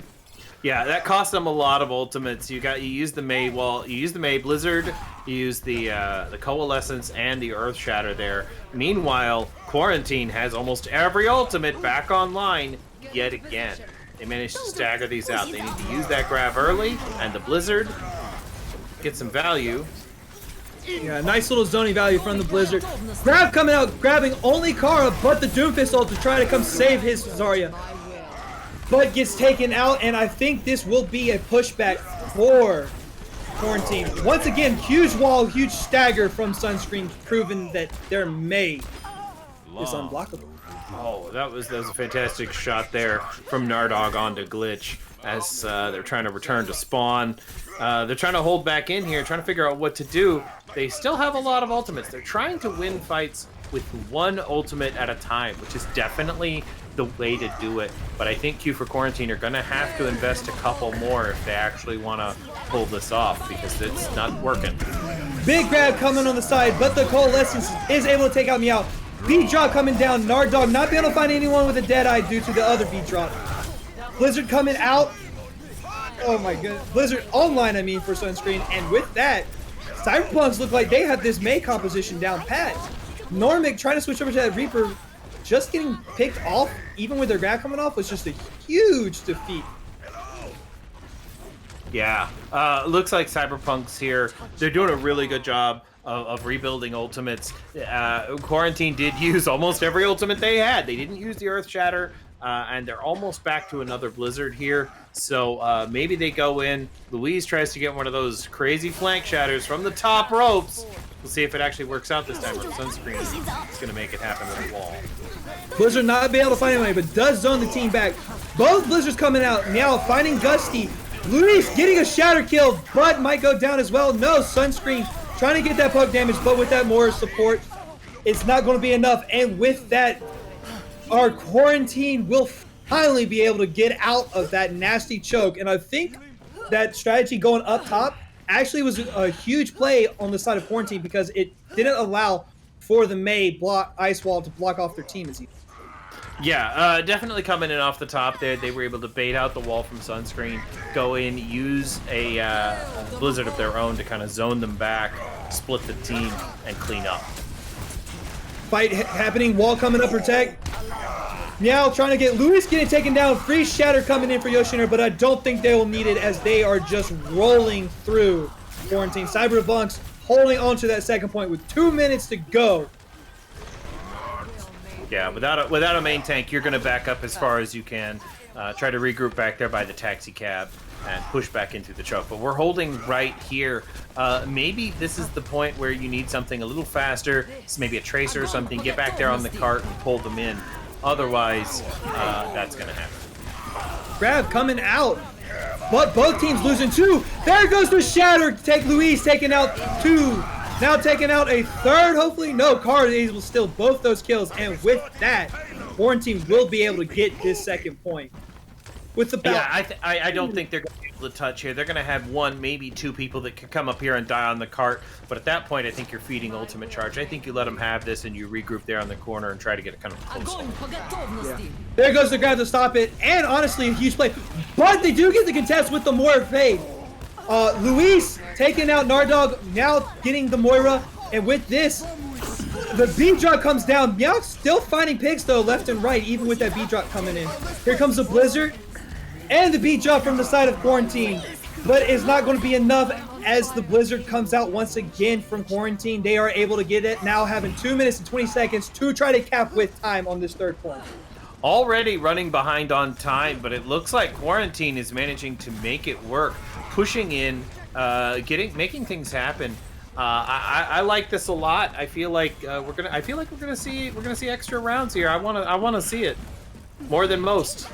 Yeah, that cost them a lot of ultimates. You use the Mei Blizzard, you use the Coalescence and the Earth Shatter there. Meanwhile, Quarantine has almost every ultimate back online yet again. They managed to stagger these out. They need to use that grab early and the Blizzard, get some value. Yeah, nice little zoning value from the Blizzard. Grab coming out, grabbing only Kara, but the Doomfist ult to try to come save his Zarya. But gets taken out, and I think this will be a pushback for Quarantine. Once again, huge wall, huge stagger from Sunscreen, proving that their Mei is unblockable. Oh, that was a fantastic shot there from Nardog onto Glitch as they're trying to return to spawn. They're trying to hold back in here, trying to figure out what to do. They still have a lot of ultimates. They're trying to win fights with one ultimate at a time, which is definitely the way to do it. But I think Q for Quarantine are going to have to invest a couple more if they actually want to pull this off, because it's not working. Big grab coming on the side, but the Coalescence is able to take out Meow. V-Drop coming down. Nardog not being able to find anyone with a Deadeye due to the other V-Drop. Blizzard coming out. Oh my goodness. Blizzard online, I mean, for Sunscreen. And with that, Cyberpunks look like they have this Mei composition down pat. Normic trying to switch over to that Reaper, just getting picked off, even with their grab coming off, was just a huge defeat. Yeah, looks like Cyberpunks here, they're doing a really good job of rebuilding ultimates. Quarantine did use almost every ultimate they had. They didn't use the Earth Shatter, and they're almost back to another Blizzard here. So maybe they go in. Louise tries to get one of those crazy flank shatters from the top ropes. We'll see if it actually works out this time, or Sunscreen is going to make it happen with the wall. Blizzard not be able to find anybody, but does zone the team back. Both Blizzards coming out. Now finding Gusty. Luis getting a shatter kill, but might go down as well. No, Sunscreen trying to get that poke damage, but with that more support, it's not going to be enough. And with that, our quarantine will finally be able to get out of that nasty choke. And I think that strategy going up top actually was a huge play on the side of quarantine because it didn't allow for the Mei ice wall to block off their team as easy. Yeah, definitely coming in off the top there. They were able to bait out the wall from Sunscreen, go in, use a blizzard of their own to kind of zone them back, split the team, and clean up. Fight happening, wall coming up, protect. Meow trying to get Luis getting taken down. Free shatter coming in for Yoshiner, but I don't think they will need it as they are just rolling through quarantine. Cyberpunks holding on to that second point with 2 minutes to go. Yeah, without a main tank, you're going to back up as far as you can. Try to regroup back there by the taxi cab and push back into the choke. But we're holding right here. Maybe this is the point where you need something a little faster. It's maybe a tracer or something. Get back there on the cart and pull them in. Otherwise, that's going to happen. Grab coming out, but both teams losing 2. There goes the shatter. Take Luis taking out 2. Now taking out a third, hopefully. No, Carr is able to steal both those kills. And with that, Quarantine will be able to get this second point. With the yeah, I don't think they're going to be able to touch here. They're going to have 1, maybe 2 people that could come up here and die on the cart. But at that point, I think you're feeding ultimate charge. I think you let them have this and you regroup there on the corner and try to get a kind of close. Yeah. There goes the grab to stop it. And honestly, a huge play. But they do get the contest with the Moira fade. Luis taking out Nardog, now getting the Moira. And with this, the beat drop comes down. Meow still finding picks though, left and right, even with that beat drop coming in. Here comes the Blizzard. And the beat drop from the side of Quarantine. But it's not going to be enough as the Blizzard comes out once again from Quarantine. They are able to get it, now having 2 minutes and 20 seconds to try to cap with time on this third point. Already running behind on time, but it looks like Quarantine is managing to make it work. Pushing in, making things happen. I like this a lot. I feel like we're gonna see extra rounds here. I wanna see it more than most.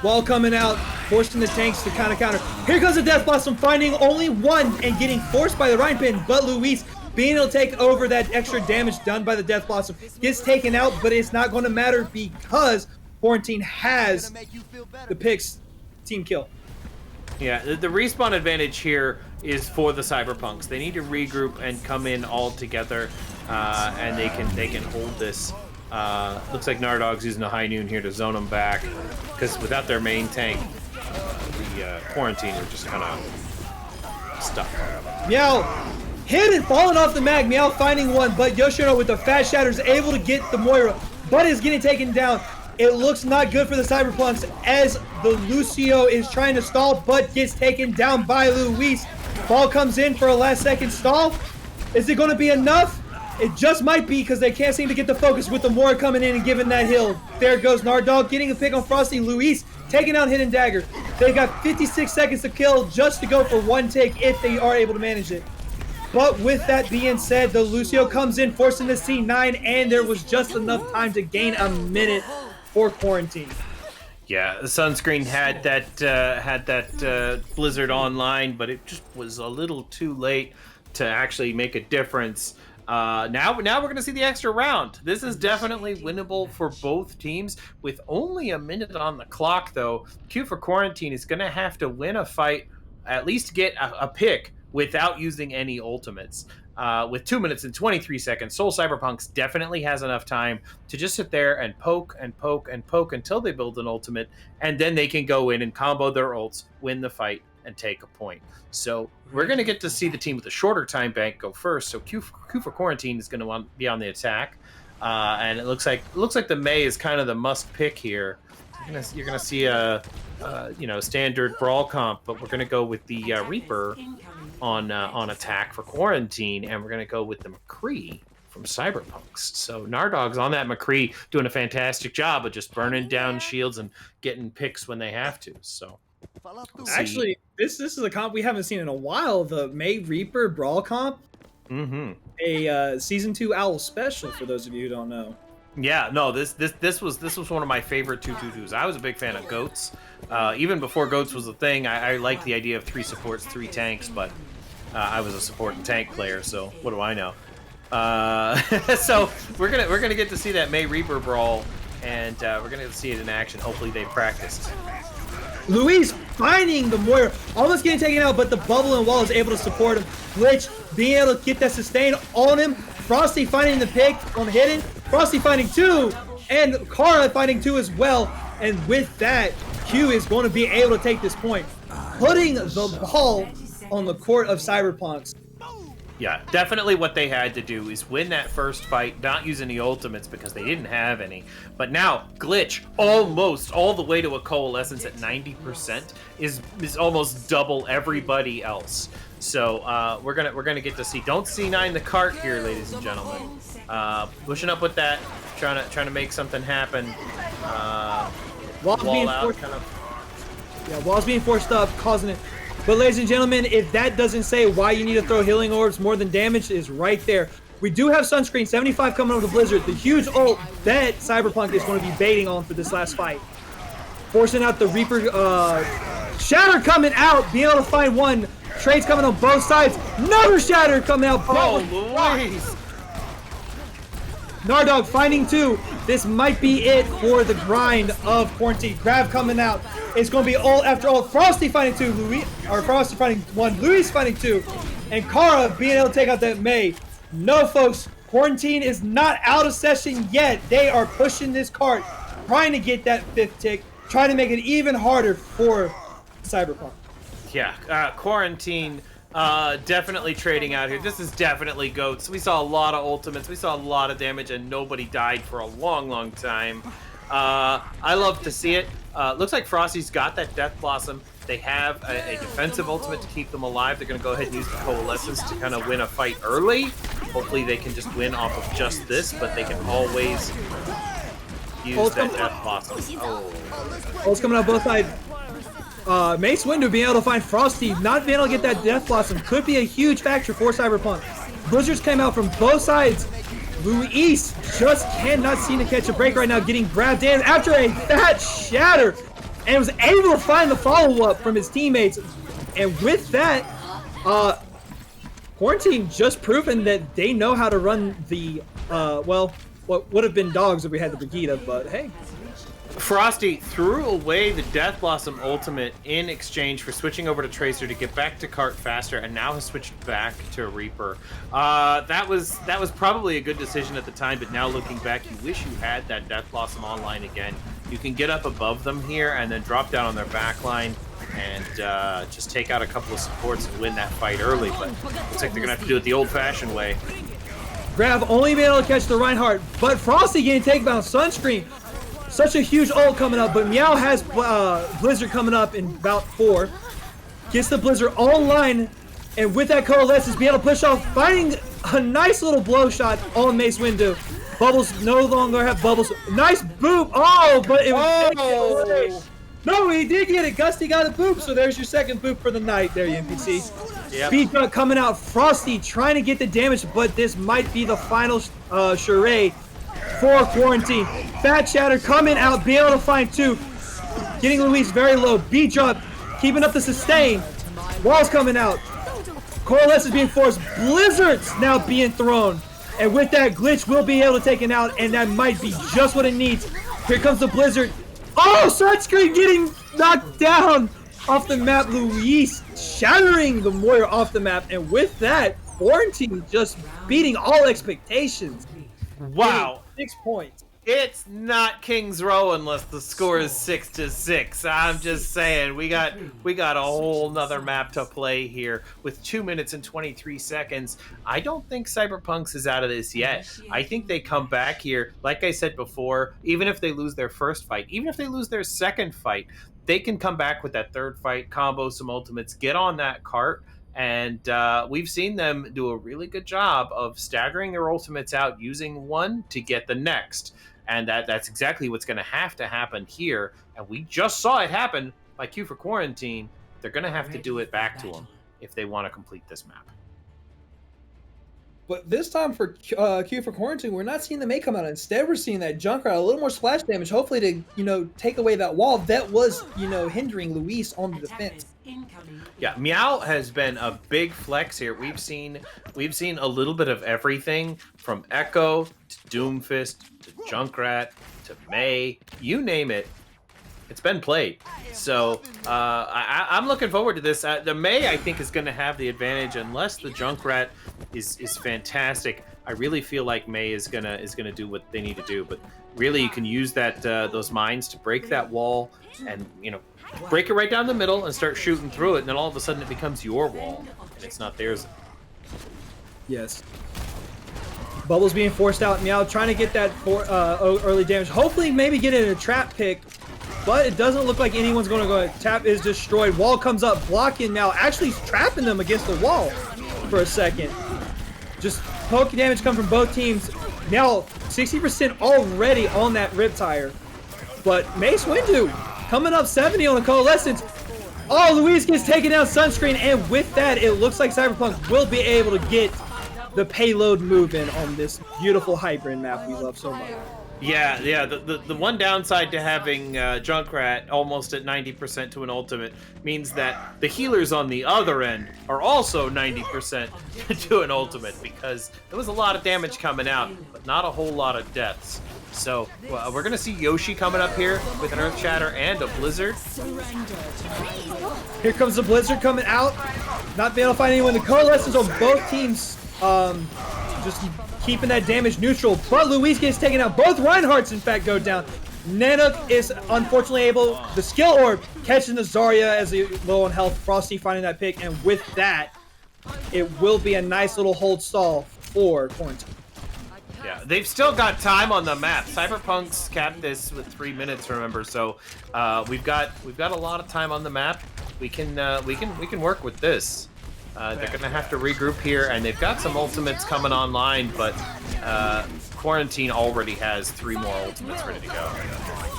Wall coming out, forcing the tanks to kind of counter. Here comes the Death Blossom, finding only 1 and getting forced by the Rhine Pin. But Luis being able to take over that extra damage done by the Death Blossom gets taken out, but it's not going to matter because Quarantine has the picks team kill. Yeah, the respawn advantage here is for the Cyberpunks. They need to regroup and come in all together, and they can hold this. Looks like Nardog's using a high noon here to zone them back, because without their main tank, the Quarantine are just kind of stuck. Meow hit and falling off the mag. Meow finding 1, but Yoshino with the fast shatter is able to get the Moira, but is getting taken down. It looks not good for the Cyberpunks as the Lucio is trying to stall, but gets taken down by Luis. Ball comes in for a last second stall. Is it going to be enough? It just might be because they can't seem to get the focus with the Moira coming in and giving that hill. There goes Nardog getting a pick on Frosty. Luis taking out Hidden Dagger. They got 56 seconds to kill just to go for 1 take if they are able to manage it. But with that being said, the Lucio comes in forcing the C9 and there was just enough time to gain a minute for Quarantine. Yeah, the Sunscreen had that Blizzard online, but it just was a little too late to actually make a difference. Now we're going to see the extra round. This is definitely winnable for both teams. With only a minute on the clock, though, Q for Quarantine is going to have to win a fight, at least get a pick without using any ultimates. With 2 minutes and 23 seconds, Seoul Cyberpunks definitely has enough time to just sit there and poke and poke and poke until they build an ultimate, and then they can go in and combo their ults, win the fight, and take a point. So we're going to get to see the team with a shorter time bank go first. So Q for Quarantine is going to be on the attack, and it looks like the Mei is kind of the must pick here. You're gonna see a standard brawl comp, but we're going to go with the Reaper on attack for Quarantine, and we're going to go with the McCree from Cyberpunks. So Nardog's on that McCree doing a fantastic job of just burning down shields and getting picks when they have to. So actually, this is a comp we haven't seen in a while. The Mei Reaper brawl comp. Mm-hmm. A season 2 Owl special for those of you who don't know. Yeah, no, this was one of my favorite 2-2-2s. I was a big fan of Goats. Even before Goats was a thing, I liked the idea of 3 supports, 3 tanks, but I was a support and tank player, so what do I know? So we're gonna get to see that May Reaper brawl, and we're gonna get to see it in action. Hopefully they practiced. Luis finding the Moira, almost getting taken out, but the bubble and wall is able to support him. Glitch being able to get that sustain on him. Frosty finding the pick on Hidden. Frosty finding 2, and Kara finding 2 as well. And with that, Q is going to be able to take this point, putting the ball on the court of Cyberpunks. Yeah, definitely what they had to do is win that first fight, not using the ultimates because they didn't have any. But now, Glitch, almost all the way to a Coalescence at 90% is almost double everybody else. So we're gonna get to see. Don't C9 the cart here, ladies and gentlemen. Pushing up with that, trying to make something happen. Walls being out, forced, kind of. yeah, walls being forced up, causing it. But ladies and gentlemen, if that doesn't say why you need to throw healing orbs more than damage, is right there. We do have sunscreen, 75 coming over the Blizzard. The huge ult that Cyberpunk is going to be baiting on for this last fight. Forcing out the Reaper, Shatter coming out, being able to find one. Trades coming on both sides. Another Shatter coming out. Oh, Louise! Nardog finding 2. This might be it for the grind of Quarantine. Grav coming out. It's going to be ult after ult. Frosty finding 2. Frosty finding 1. Luis finding 2. And Kara being able to take out that May. No, folks. Quarantine is not out of session yet. They are pushing this cart, trying to get that 5th tick, trying to make it even harder for Cyberpunk. Yeah, Quarantine definitely trading out here. This is definitely GOATs. We saw a lot of ultimates. We saw a lot of damage, and nobody died for a long time. I love to see it. Looks like Frosty's got that Death Blossom. They have a defensive ultimate to keep them alive. They're going to go ahead and use the Coalescence to kind of win a fight early. Hopefully they can just win off of just this, but they can always use that Death Blossom. Oh. Ult's coming out both sides. Mace Windu being able to find Frosty, not being able to get that Death Blossom could be a huge factor for Cyberpunk. Blizzards came out from both sides. Luis just cannot seem to catch a break right now, getting grabbed in after a fat shatter, and was able to find the follow-up from his teammates. And with that, Quarantine just proven that they know how to run the, well, what would have been dogs if we had the Brigida, but hey. Frosty threw away the Death Blossom ultimate in exchange for switching over to Tracer to get back to Cart faster, and now has switched back to Reaper. That was probably a good decision at the time, but now looking back, you wish you had that Death Blossom online again. You can get up above them here and then drop down on their back line and just take out a couple of supports and win that fight early, but looks like they're gonna have to do it the old-fashioned way. Grav only being able to catch the Reinhardt, but Frosty getting taken by Sunscreen. Such a huge ult coming up, but Meow has Blizzard coming up in about 4. Gets the Blizzard online, and with that Coalescence, be able to push off, finding a nice little blow shot on Mace Windu. Bubbles no longer have bubbles. Nice boop! Oh, but it was... No, he did get it. Gusty got a boop, so there's your second boop for the night there, you NPC. Yep. Speed Truck coming out. Frosty trying to get the damage, but this might be the final charade for Quarantine. Fat Shatter coming out, be able to find 2. Getting Luis very low. B-Drop keeping up the sustain. Walls coming out. Coalescence is being forced. Blizzards now being thrown. And with that, Glitch will be able to take it out, and that might be just what it needs. Here comes the Blizzard. Oh, Sunscreen getting knocked down off the map. Luis shattering the Moira off the map. And with that, Quarantine just beating all expectations. Wow. 6 points. It's not King's Row unless the score is 6-6. I'm just saying, we got a whole nother map to play here with 2 minutes and 23 seconds. I don't think Cyberpunks is out of this yet. I think they come back here. Like I said before, even if they lose their first fight, even if they lose their second fight, they can come back with that third fight, combo some ultimates, get on that cart. And we've seen them do a really good job of staggering their ultimates out, using one to get the next. And that's exactly what's going to happen here. And we just saw it happen by Q for Quarantine. They're going to have to do it back to them if they want to complete this map. But this time for Q for Quarantine, we're not seeing the May come out. Instead, we're seeing that Junkrat, a little more splash damage, hopefully to, take away that wall that was, hindering Luis on the defense. Yeah, Meow has been a big flex here. We've seen a little bit of everything from Echo to Doomfist to Junkrat to May, you name it. It's been played. So I'm looking forward to this. The May, I think, is going to have the advantage unless the Junkrat is fantastic. I really feel like May is gonna do what they need to do. But really, you can use that those mines to break that wall and break it right down the middle and start shooting through it. And then all of a sudden, it becomes your wall, and it's not theirs. Yes. Bubbles being forced out. Meow trying to get that early damage. Hopefully, maybe get in a trap pick. But it doesn't look like anyone's going to go. Tap is destroyed. Wall comes up, blocking now. Actually trapping them against the wall for a second. Just poke damage come from both teams. Now 60% already on that Riptire. But Mace Windu coming up 70 on the Coalescence. Oh, Luis gets taken down Sunscreen. And with that, it looks like Cyberpunk will be able to get the payload moving on this beautiful hybrid map we love so much. Yeah. The one downside to having Junkrat almost at 90% to an ultimate means that the healers on the other end are also 90% to an ultimate, because there was a lot of damage coming out, but not a whole lot of deaths. So we're going to see Yoshi coming up here with an Earth Shatter and a Blizzard. Here comes the Blizzard coming out. Not being able to find anyone. The Coalescence on both teams just keeping that damage neutral, but Luis gets taken out. Both Reinhardts, in fact, go down. Nanook is unfortunately able, the skill orb, catching the Zarya as a low on health. Frosty finding that pick, and with that, it will be a nice little hold stall for Quarantine. Yeah, they've still got time on the map. Cyberpunks capped this with 3 minutes, remember? So we've got a lot of time on the map. We can work with this. They're going to have to regroup here, and they've got some ultimates coming online, but Quarantine already has 3 more ultimates ready to go.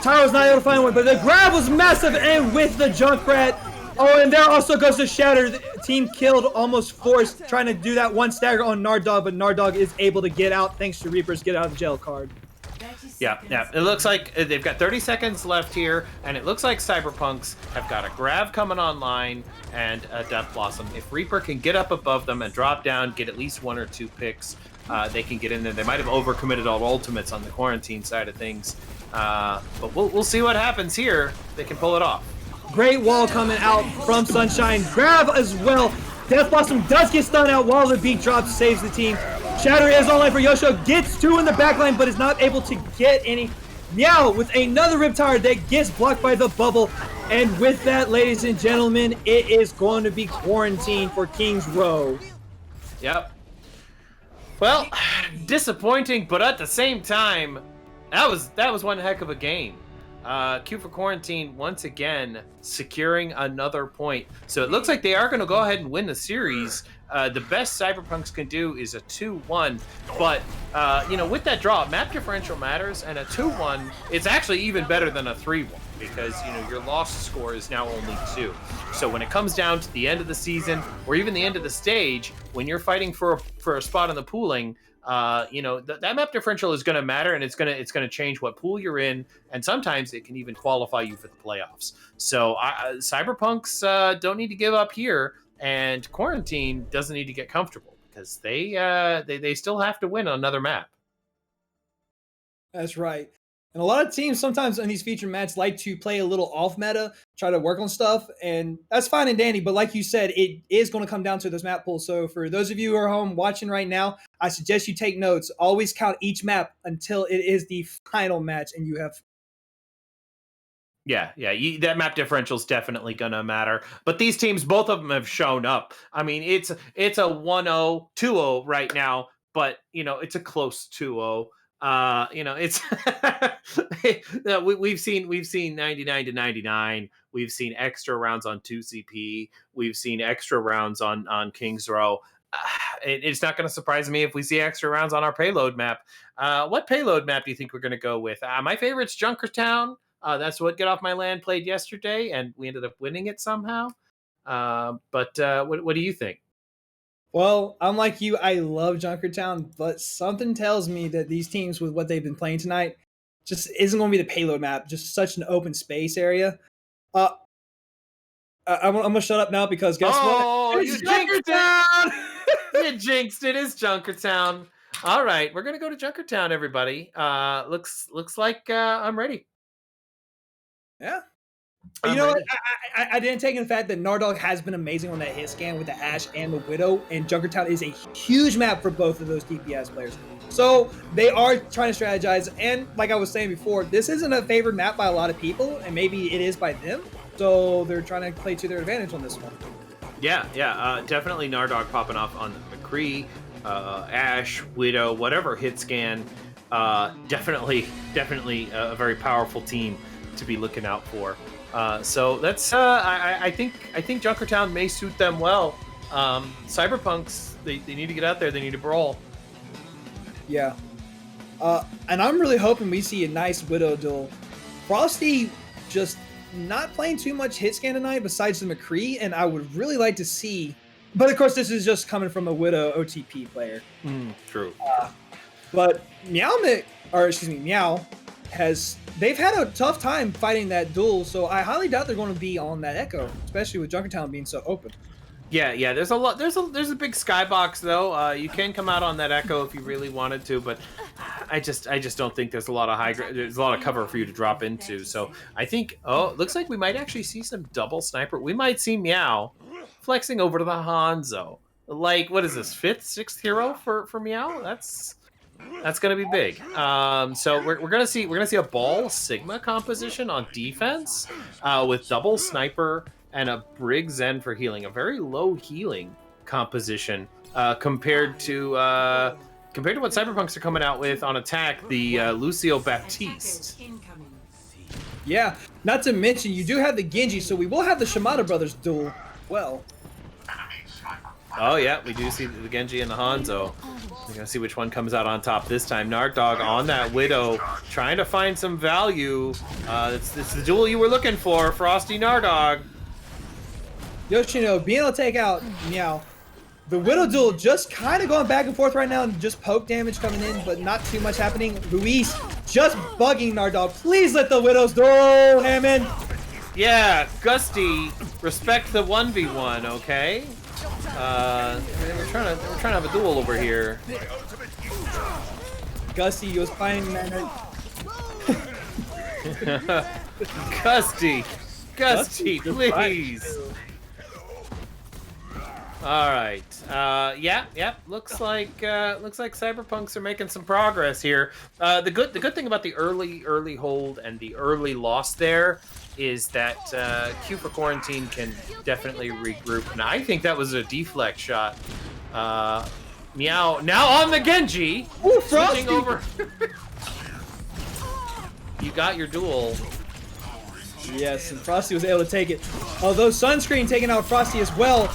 Tyro's not able to find one, but the grab was massive, and with the Junkrat. Oh, and there also goes the Shatter. The team killed, almost forced, trying to do that one stagger on Nardog, but Nardog is able to get out thanks to Reaper's get out of jail card. Yeah. It looks like they've got 30 seconds left here, and it looks like Cyberpunks have got a grab coming online and a Death Blossom. If Reaper can get up above them and drop down, get at least 1 or 2 picks, they can get in there. They might have overcommitted all ultimates on the Quarantine side of things, but we'll see what happens here. They can pull it off. Great wall coming out from Sunshine. Grab as well. Death Blossom does get stunned out while the beat drops, saves the team. Shatter is online for Yoshio, gets 2 in the backline, but is not able to get any. Meow with another Riptire that gets blocked by the bubble. And with that, ladies and gentlemen, it is going to be Quarantine for Kings Row. Yep. Well, disappointing, but at the same time, that was one heck of a game. Q for Quarantine once again securing another point. So it looks like they are going to go ahead and win the series. The best Cyberpunks can do is a 2-1, but with that draw, map differential matters, and a 2-1 it's actually even better than a 3-1, because your loss score is now only 2. So when it comes down to the end of the season or even the end of the stage, when you're fighting for a spot in the pooling, that map differential is going to matter, and it's going to change what pool you're in, and sometimes it can even qualify you for the playoffs. So Cyberpunks don't need to give up here, and Quarantine doesn't need to get comfortable, because they still have to win another map. That's right. And a lot of teams sometimes in these featured matches like to play a little off meta, try to work on stuff, and that's fine and dandy. But like you said, it is going to come down to those map pools. So for those of you who are home watching right now, I suggest you take notes. Always count each map until it is the final match, and you have. Yeah, that map differential is definitely going to matter. But these teams, both of them have shown up. I mean, it's a 1-0, 2-0 right now, but it's a close 2-0. It's we've seen 99 to 99. We've seen extra rounds on 2CP. We've seen extra rounds on Kings Row. It's not going to surprise me if we see extra rounds on our payload map. What payload map do you think we're going to go with? My favorite's Junkertown. That's what Get Off My Land played yesterday, and we ended up winning it somehow. But what do you think? Well, unlike you, I love Junkertown, but something tells me that these teams, with what they've been playing tonight, just isn't going to be the payload map. Just such an open space area. I'm gonna shut up now because guess Oh, what? you It's jinxed Junkertown! You jinxed it. It's Junkertown. All right, we're gonna go to Junkertown, everybody. Looks like I'm ready. Yeah. You I'm know what? ready. I didn't take in the fact that Nardog has been amazing on that hit scan with the Ashe and the Widow, and Junkertown is a huge map for both of those DPS players. So they are trying to strategize, and like I was saying before, this isn't a favored map by a lot of people, and maybe it is by them. So they're trying to play to their advantage on this one. Yeah, definitely Nardog popping off on McCree, Ashe, Widow, whatever hit scan. Definitely a very powerful team to be looking out for. So that's I think Junkertown may suit them well. Cyberpunks, they need to get out there. They need to brawl. Yeah. And I'm really hoping we see a nice Widow duel. Frosty just not playing too much hit scan tonight besides the McCree, and I would really like to see. But of course, this is just coming from a Widow OTP player. True. But Meow they've had a tough time fighting that duel, so I highly doubt they're going to be on that Echo, especially with Junkertown being so open. Yeah. There's a lot. There's a big skybox though. You can come out on that Echo if you really wanted to, but I just don't think there's a lot of there's a lot of cover for you to drop into. So I think it looks like we might actually see some double sniper. We might see Meow flexing over to the Hanzo. Like, what is this, 5th, 6th hero for Meow? That's gonna be big. So we're gonna see a Ball Sigma composition on defense with double sniper and a Brig Zen for healing. A very low healing composition compared to what Cyberpunks are coming out with on attack. The Lucio Baptiste. Yeah, not to mention you do have the Genji, so we will have the Shimada brothers duel. Well, oh yeah, we do see the Genji and the Hanzo. We're gonna see which one comes out on top this time. Nardog on that Widow, trying to find some value. It's the duel you were looking for, Frosty Nardog. Yoshino being able to take out Meow. The Widow duel just kind of going back and forth right now, and just poke damage coming in, but not too much happening. Luis just bugging Nardog. Please let the Widows duel him in. Yeah, Gusty, respect the 1v1, okay? We're trying to have a duel over here. Gusty was finding that. Gusty, please. All right. Yeah. Looks like Cyberpunks are making some progress here. The good thing about the early hold and the early loss there is that Q for Quarantine can definitely regroup. And I think that was a deflect shot. Meow now on the Genji. Ooh, Switching Frosty! over. You got your duel. Yes, and Frosty was able to take it. Although Sunscreen taking out Frosty as well.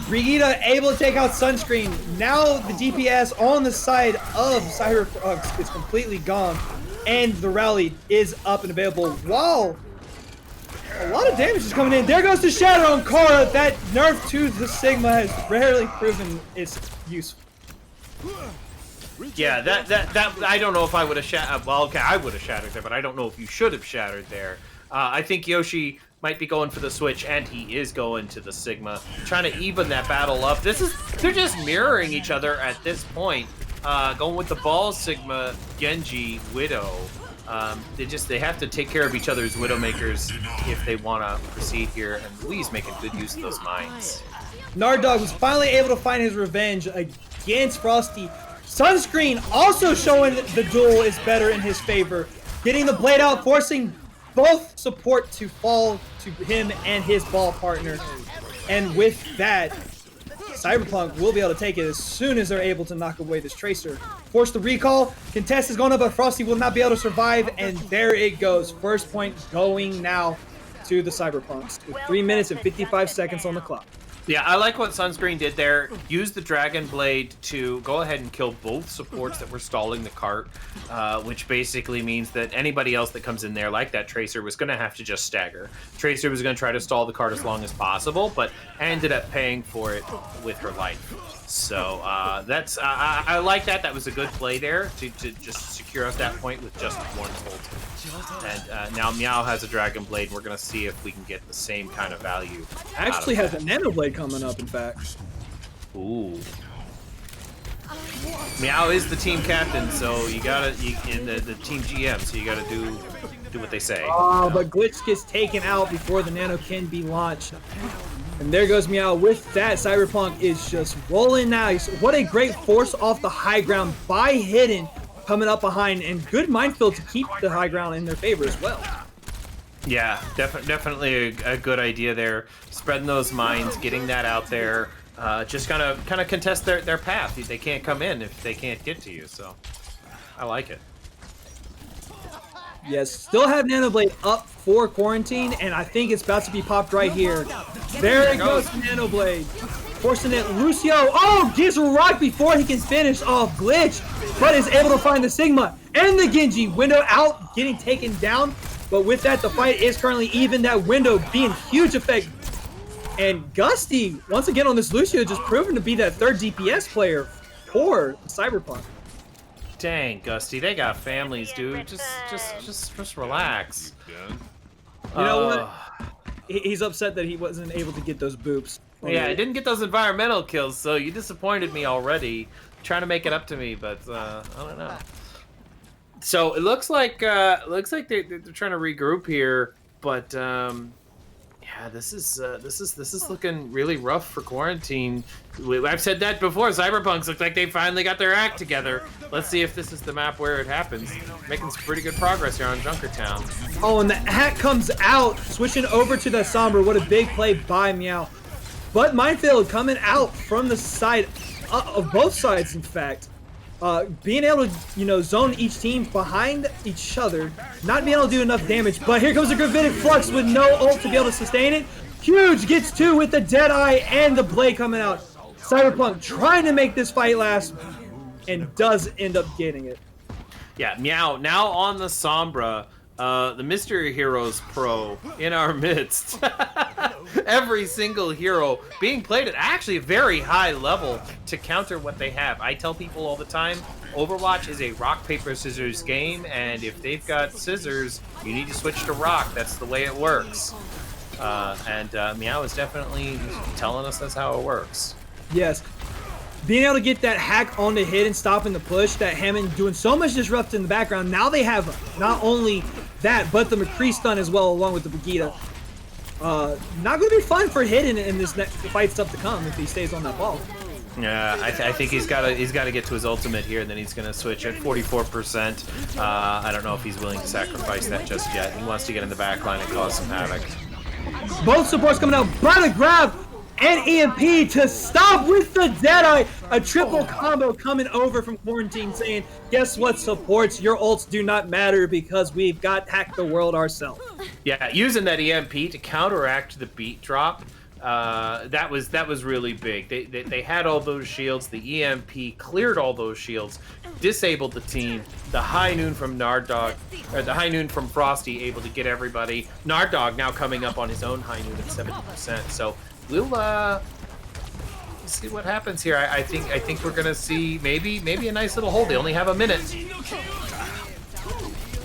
Brigitte able to take out Sunscreen. Now the DPS on the side of Cyberpunks is completely gone. And the rally is up and available. Wow! A lot of damage is coming in. There goes the Shadow on Korra. That nerf to the Sigma has rarely proven its use. Yeah, that I don't know if I would have shattered. Well, okay, I would have shattered there, but I don't know if you should have shattered there. I think Yoshi might be going for the switch, and he is going to the Sigma, trying to even that battle up. They're just mirroring each other at this point. Going with the Ball Sigma, Genji, Widow. They have to take care of each other's Widowmakers if they want to proceed here, and Lui's making good use of those mines. Nardog was finally able to find his revenge against Frosty. Sunscreen also showing the duel is better in his favor. Getting the blade out, forcing both support to fall to him and his ball partner. And with that, Cyberpunk will be able to take it as soon as they're able to knock away this Tracer. Force the recall. Contest is going up, but Frosty will not be able to survive. And there it goes. First point going now to the Cyberpunks with 3 minutes and 55 seconds on the clock. Yeah, I like what Sunscreen did there. Use the Dragon Blade to go ahead and kill both supports that were stalling the cart, which basically means that anybody else that comes in there, like that Tracer, was going to have to just stagger. Tracer was going to try to stall the cart as long as possible, but ended up paying for it with her life. So that's I like that. That was a good play there to just secure out that point with just one ult. And now Meow has a Dragon Blade. We're going to see if we can get the same kind of value. Actually out has of a Nano Blade coming up, in fact. that. Ooh. Meow is the team captain, so you gotta in the team GM, so you gotta do what they say. Oh, but Glitch gets taken out before the Nano can be launched. And there goes Meow. With that, Cyberpunk is just rolling now. What a great force off the high ground by Hidden coming up behind, and good minefield to keep the high ground in their favor as well. Yeah, definitely a good idea there. Spreading those mines, getting that out there. Just kind of contest their path. They can't come in if they can't get to you. So I like it. Yes, still have Nano Blade up for Quarantine, and I think it's about to be popped right here. There it goes, Nano Blade. Forcing it, Lucio. Oh, gets rocked before he can finish off Glitch, but is able to find the Sigma and the Genji. Window out, getting taken down. But with that, the fight is currently even. That window being huge effect. And Gusty, once again on this Lucio, just proven to be that third DPS player for Cyberpunk. Dang, Gusty, they got families, dude. Just relax. You know what? He's upset that he wasn't able to get those boops. Yeah, I didn't get those environmental kills, so you disappointed me already. Trying to make it up to me, but I don't know. So it looks like they're trying to regroup here, but yeah, this is looking really rough for Quarantine. I've said that before. Cyberpunks look like they finally got their act together. Let's see if this is the map where it happens. Making some pretty good progress here on Junkertown. Oh, and the hat comes out, switching over to the Sombra. What a big play by Meow. But Minefield coming out from the side of both sides, in fact. Being able to, zone each team behind each other, not being able to do enough damage. But here comes a Gravitic Flux with no ult to be able to sustain it. Huge gets two with the Deadeye and the Blade coming out. Cyberpunk trying to make this fight last and does end up getting it. Yeah, Meow now on the Sombra. The Mystery Heroes Pro in our midst. Every single hero being played at actually a very high level to counter what they have. I tell people all the time, Overwatch is a rock, paper, scissors game, and if they've got scissors, you need to switch to rock. That's the way it works. And Meow is definitely telling us that's how it works. Yes. Being able to get that hack on the hit and stopping the push, that Hammond doing so much disrupt in the background. Now they have not only that, but the McCree stun as well, along with the Brigitte. Not going to be fun for Hidden in this next fight stuff to come if he stays on that ball. Yeah, I think he's got to get to his ultimate here, and then he's going to switch at 44%. I don't know if he's willing to sacrifice that just yet. He wants to get in the back line and cause some havoc. Both supports coming out by the grab and EMP to stop with the Deadeye. A triple combo coming over from Quarantine saying, guess what, supports? Your ults do not matter because we've got hacked the world ourselves. Yeah, using that EMP to counteract the beat drop, that was really big. They had all those shields. The EMP cleared all those shields, disabled the team. The high noon from Narddog, or the high noon from Frosty, able to get everybody. Narddog now coming up on his own high noon at 70%. So we'll see what happens here. I think we're gonna see maybe a nice little hold. They only have a minute.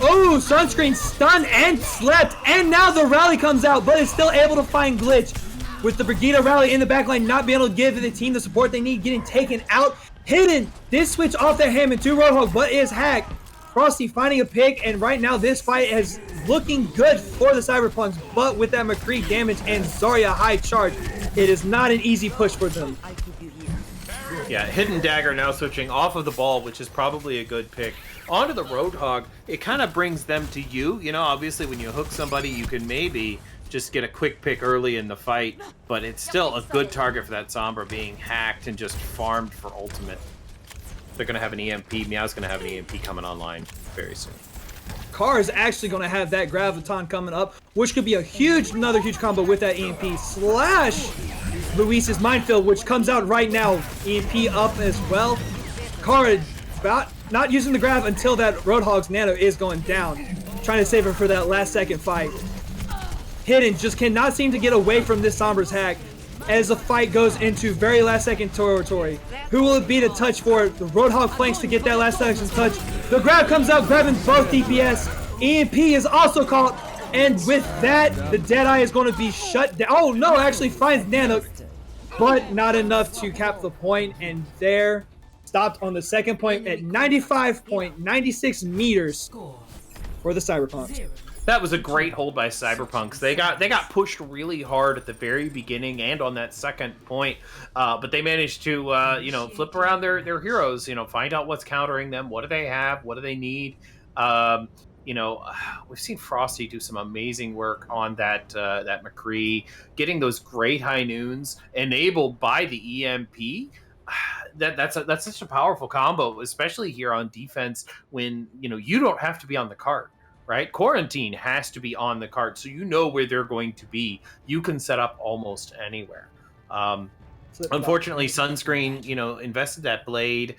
Oh, Sunscreen stunned and slept, and now the rally comes out, but is still able to find Glitch. With the Brigitte rally in the backline, not being able to give the team the support they need, getting taken out. Hidden did switch off that Hammond to Roadhog, but is hacked. Frosty finding a pick, and right now this fight is looking good for the Cyberpunks, but with that McCree damage and Zarya high charge, it is not an easy push for them. Yeah, Hidden Dagger now switching off of the ball, which is probably a good pick. Onto the Roadhog, it kind of brings them to you. Obviously when you hook somebody, you can maybe just get a quick pick early in the fight, but it's still a good target for that Sombra being hacked and just farmed for ultimate. They're going to have an EMP. Meow's going to have an EMP coming online very soon. Carr is actually going to have that Graviton coming up, which could be another huge combo with that EMP slash Luis's Minefield, which comes out right now. EMP up as well. Carr about not using the grab until that Roadhog's Nano is going down. Trying to save him for that last second fight. Hidden just cannot seem to get away from this Sombra's hack as the fight goes into very last second territory. Who will it be to touch for? The Roadhog flanks to get that last second touch. The grab comes out, grabbing both DPS. EMP is also called, and with that, the Deadeye is going to be shut down. Oh no, actually finds Nano, but not enough to cap the point, and there, stopped on the second point at 95.96 meters for the Cyberpunks. That was a great hold by Cyberpunks. They got pushed really hard at the very beginning and on that second point, but they managed to flip around their heroes. Find out what's countering them. What do they have? What do they need? We've seen Frosty do some amazing work on that McCree, getting those great high noons enabled by the EMP. That's such a powerful combo, especially here on defense when you don't have to be on the cart. Right? Quarantine has to be on the cart, so you know where they're going to be. You can set up almost anywhere. Unfortunately, Sunscreen, invested that blade,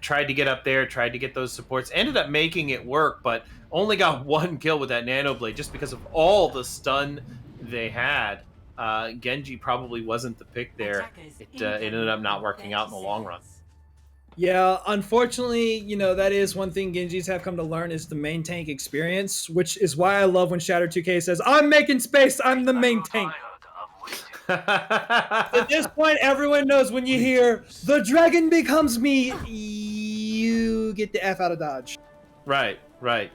tried to get up there, tried to get those supports, ended up making it work, but only got one kill with that nano blade just because of all the stun they had. Genji probably wasn't the pick there. It ended up not working out in the long run. Yeah, unfortunately, that is one thing Genjis have come to learn is the main tank experience, which is why I love when Shatter 2K says, I'm making space, I'm the main tank. At this point, everyone knows when you hear, the dragon becomes me, you get the F out of Dodge. Right,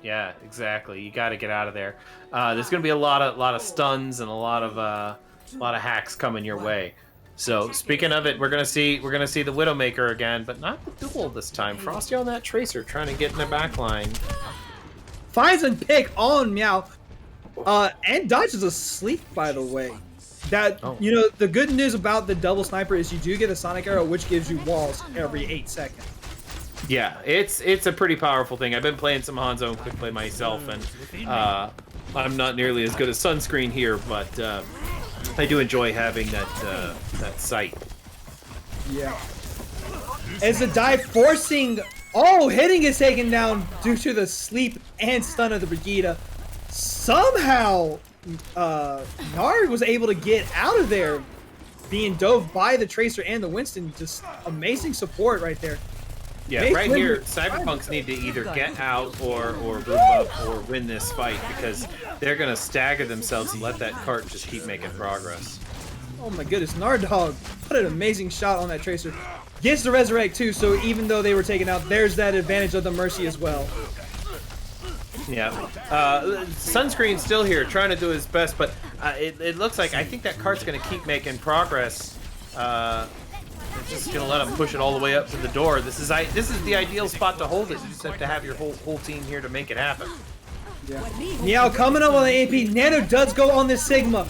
yeah, exactly. You got to get out of there. There's going to be a lot of stuns and a lot of hacks coming your way. So speaking of it, we're gonna see the Widowmaker again, but not the duel this time. Frosty on that Tracer trying to get in the back line. Finds and pick on Meow. And Dodge is asleep, by the way. The good news about the double sniper is you do get a Sonic Arrow, which gives you walls every 8 seconds. Yeah, it's a pretty powerful thing. I've been playing some Hanzo and quick play myself, and I'm not nearly as good as Sunscreen here, but I do enjoy having that sight. Yeah. As the dive hitting is taken down due to the sleep and stun of the Brigida. Somehow, Nard was able to get out of there, being dove by the Tracer and the Winston. Just amazing support right there. Yeah, right here, Cyberpunks need to either get out or group up or win this fight because they're going to stagger themselves and let that cart just keep making progress. Oh my goodness, Nardog, what an amazing shot on that Tracer. Gets the Resurrect too, so even though they were taken out, there's that advantage of the Mercy as well. Yeah, Sunscreen's still here trying to do his best, but it looks like I think that cart's going to keep making progress. Just gonna let him push it all the way up to the door. This is the ideal spot to hold it. You just have to have your whole team here to make it happen. Yeah. Meow coming up on the AP. Nano does go on this Sigma.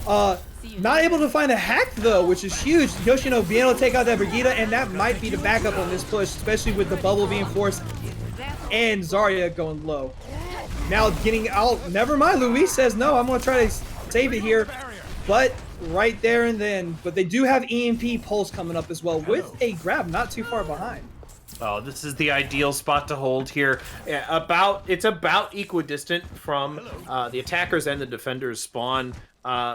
Not able to find a hack though, which is huge. Yoshino being able to take out that Brigida, and that might be the backup on this push, especially with the bubble being forced and Zarya going low. Now getting out. Never mind. Luis says no. I'm gonna try to save it here, but. Right there and then, but they do have EMP pulse coming up as well with a grab not too far behind. Oh, this is the ideal spot to hold here. It's about equidistant from the attackers and the defenders spawn.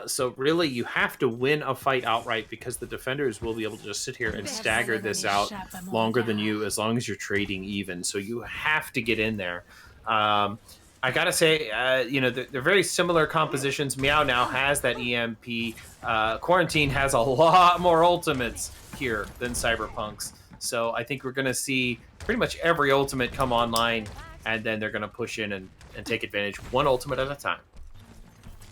So really, you have to win a fight outright because the defenders will be able to just sit here and stagger this out longer than you, as long as you're trading even. So you have to get in there. I gotta say, they're very similar compositions. Meow now has that EMP. Quarantine has a lot more ultimates here than Cyberpunks. So I think we're gonna see pretty much every ultimate come online, and then they're gonna push in and take advantage one ultimate at a time.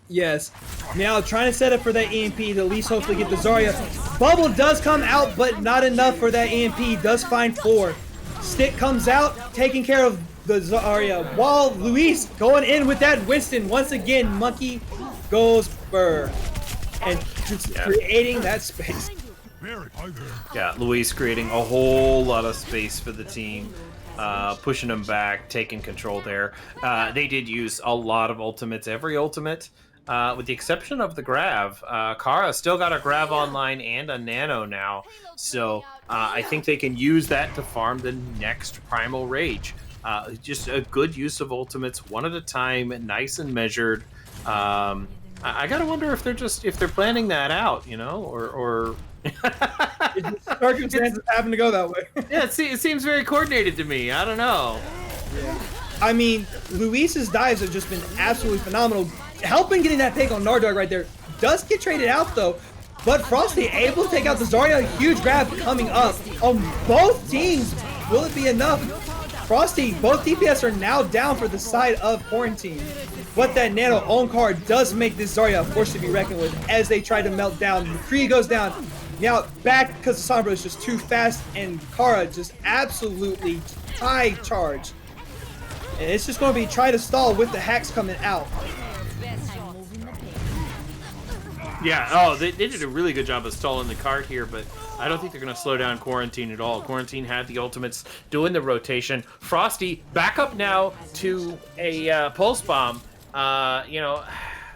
Yes. Meow trying to set up for that EMP to at least hopefully get the Zarya. Bubble does come out, but not enough for that EMP. Does find 4. Stick comes out, taking care of the Zarya, while Luis going in with that Winston. Once again, Monkey goes Burr. And just creating that space. Yeah, Luis creating a whole lot of space for the team. Pushing them back, taking control there. They did use a lot of ultimates, every ultimate, with the exception of the Grav. Kara still got a Grav online and a Nano now, so I think they can use that to farm the next Primal Rage. Just a good use of ultimates, one at a time, nice and measured. I gotta wonder if they're planning that out, or Circumstances happen to go that way. Yeah, it seems very coordinated to me. I don't know. Yeah. I mean, Luis's dives have just been absolutely phenomenal. Helping getting that pick on Nardog right there. Does get traded out though. But Frosty able to take out the Zarya. Huge grab coming up on both teams. Will it be enough? Frosty, both DPS are now down for the side of Quarantine. But that Nano own card does make this Zarya a force to be reckoned with as they try to melt down. McCree goes down. Now back because the Sombra is just too fast, and Kara just absolutely high charge. And it's just going to be try to stall with the hacks coming out. Yeah, oh, they did a really good job of stalling the cart here, but I don't think they're going to slow down Quarantine at all. Quarantine had the ultimates doing the rotation. Frosty back up now to a Pulse Bomb. You know,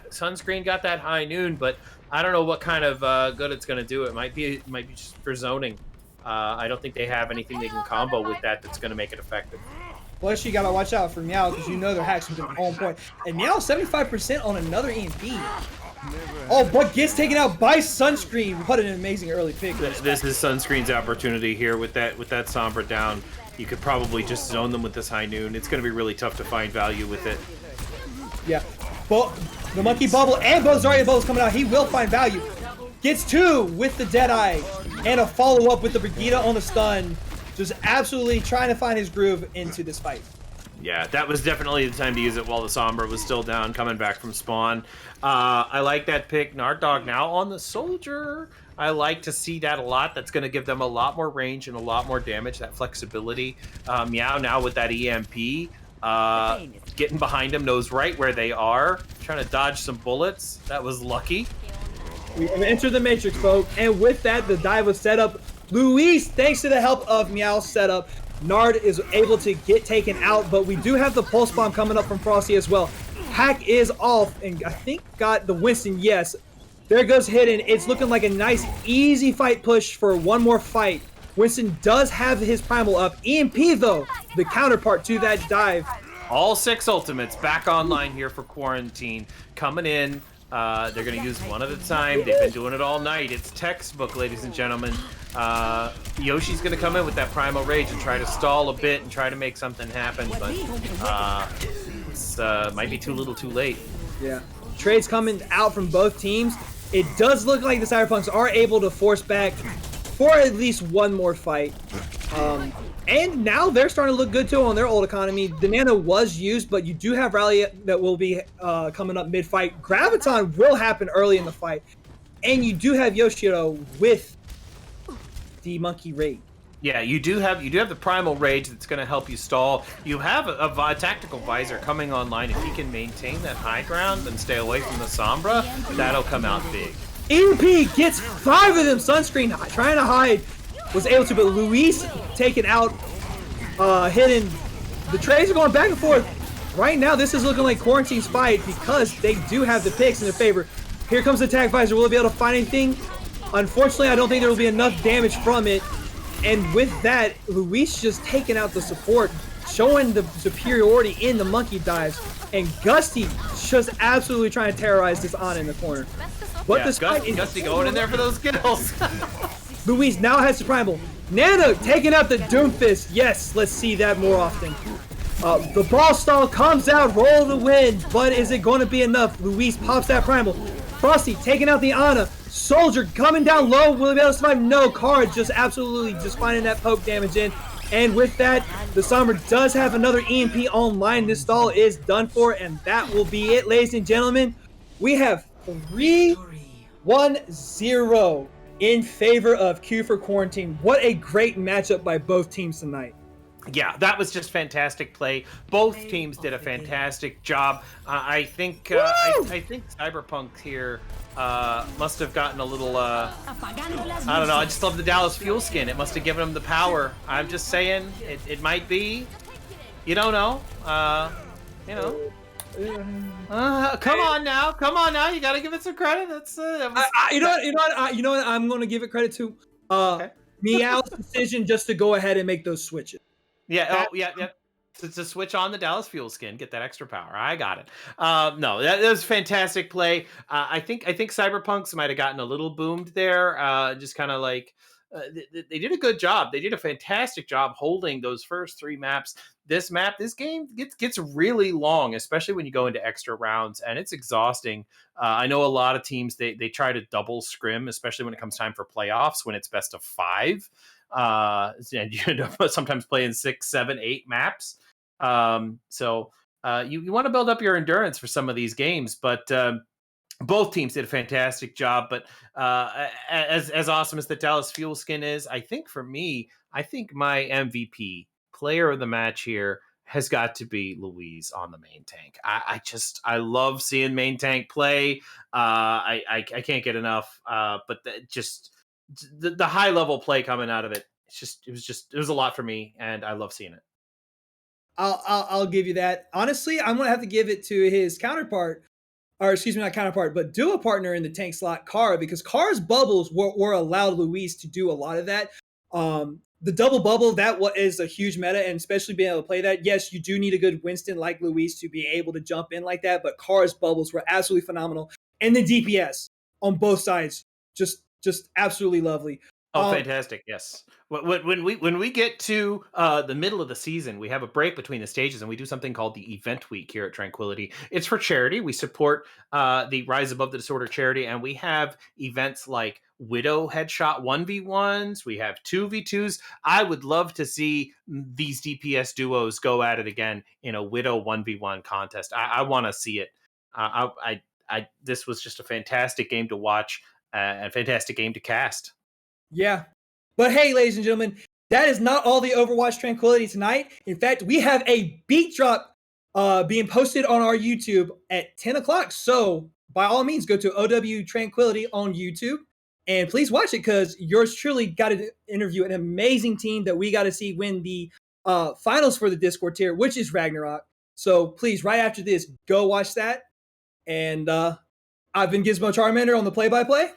Sunscreen got that high noon, but I don't know what kind of good it's going to do. It might be just for zoning. I don't think they have anything they can combo with that's going to make it effective. Plus, you gotta watch out for Meow because you know their hacks have been on point. And Meow 75% on another EMP. Oh, but gets taken out by Sunscreen. What an amazing early pick. This is Sunscreen's opportunity here with that Sombra down. You could probably just zone them with this high noon. It's going to be really tough to find value with it. Yeah, the Monkey Bubble and both Zarya Bubbles coming out. He will find value. Gets two with the Deadeye and a follow-up with the Brigitte on the stun. Just absolutely trying to find his groove into this fight. Yeah, that was definitely the time to use it while the Sombra was still down, coming back from spawn. I like that pick. Nardog now on the Soldier. I like to see that a lot. That's going to give them a lot more range and a lot more damage, that flexibility. Meow now with that EMP. Getting behind him, knows right where they are. Trying to dodge some bullets. That was lucky. We enter the Matrix, folks. And with that, the dive was set up. Luis, thanks to the help of Meow's setup, Nard is able to get taken out, but we do have the Pulse Bomb coming up from Frosty as well. Hack is off, and I think got the Winston, yes. There goes Hidden. It's looking like a nice, easy fight push for one more fight. Winston does have his Primal up. EMP, though, the counterpart to that dive. All 6 ultimates back online here for Quarantine. Coming in. They're going to use one at a time. They've been doing it all night. It's textbook, ladies and gentlemen. Yoshi's going to come in with that Primal Rage and try to stall a bit and try to make something happen, but it's might be too little too late. Yeah. Trades coming out from both teams. It does look like the Cyberpunks are able to force back for at least one more fight. And now they're starting to look good too on their old economy. The Nano was used, but you do have Rally that will be coming up mid-fight. Graviton will happen early in the fight. And you do have Yoshiro with the Monkey Raid. Yeah, you do have the Primal Rage that's going to help you stall. You have a Tactical Visor coming online. If he can maintain that high ground and stay away from the Sombra, that'll come out big. EMP gets 5 of them. Sunscreen trying to hide. Was able to, but Luis taken out, Hidden. The trades are going back and forth. Right now, this is looking like Quarantine's fight because they do have the picks in their favor. Here comes the Attack Visor. Will it be able to find anything? Unfortunately, I don't think there will be enough damage from it. And with that, Luis just taking out the support, showing the superiority in the monkey dives. And Gusty just absolutely trying to terrorize this Ana in the corner. But yeah, this fight is Gusty going in there for those kills. Luis now has the Primal. Nano taking out the Doomfist. Yes, let's see that more often. The ball stall comes out, roll the win, but is it going to be enough? Luis pops that Primal. Frosty taking out the Ana. Soldier coming down low. Will he be able to survive? No. Kara just absolutely just finding that poke damage in. And with that, the Sombra does have another EMP online. This stall is done for, and that will be it, ladies and gentlemen. We have 3-1-0 in favor of Q for Quarantine. What a great matchup by both teams tonight. Yeah, that was just fantastic play. Both teams did a fantastic job. I think Cyberpunk here must have gotten a little, I don't know, I just love the Dallas Fuel skin. It must have given him the power. I'm just saying, it might be. You don't know. You know. Come on now, you gotta give it some credit. You know what? I'm gonna give it credit to Okay. Meow's decision just to go ahead and make those switches. Yeah. Yeah. To switch on the Dallas Fuel skin, get that extra power. I got it. No, that was fantastic play. I think Cyberpunks might have gotten a little boomed there. Just kind of like they did a good job. They did a fantastic job holding those first 3 maps. This game gets really long, especially when you go into extra rounds, and it's exhausting. I know a lot of teams they try to double scrim, especially when it comes time for playoffs when it's best of 5. And you end up sometimes playing 6, 7, 8 maps. So you want to build up your endurance for some of these games, but both teams did a fantastic job. But as awesome as the Dallas Fuel skin is, I think for me, I think my MVP player of the match here has got to be Louise on the main tank. I love seeing main tank play. I can't get enough. But the high level play coming out of it, it was a lot for me, and I love seeing it. I'll give you that. Honestly, I'm gonna have to give it to his counterpart, or excuse me, not counterpart, but duo partner in the tank slot, Kara, because Kara's bubbles were allowed Luis to do a lot of that. The double bubble, that is a huge meta, and especially being able to play that. Yes, you do need a good Winston like Luis to be able to jump in like that, but Kara's bubbles were absolutely phenomenal. And the DPS on both sides, just absolutely lovely. Oh, fantastic! Yes. When we get to the middle of the season, we have a break between the stages, and we do something called the Event Week here at Tranquility. It's for charity. We support the Rise Above the Disorder charity, and we have events like Widow Headshot 1v1s. We have 2v2s. I would love to see these DPS duos go at it again in a Widow 1v1 contest. I want to see it. This was just a fantastic game to watch and a fantastic game to cast. Yeah. But hey, ladies and gentlemen, that is not all the Overwatch Tranquility tonight. In fact, we have a beat drop being posted on our YouTube at 10 o'clock. So by all means, go to OW Tranquility on YouTube and please watch it, because yours truly got to interview an amazing team that we got to see win the finals for the Discord tier, which is Ragnarok. So please, right after this, go watch that. And I've been Gizmo Charmander on the play-by-play.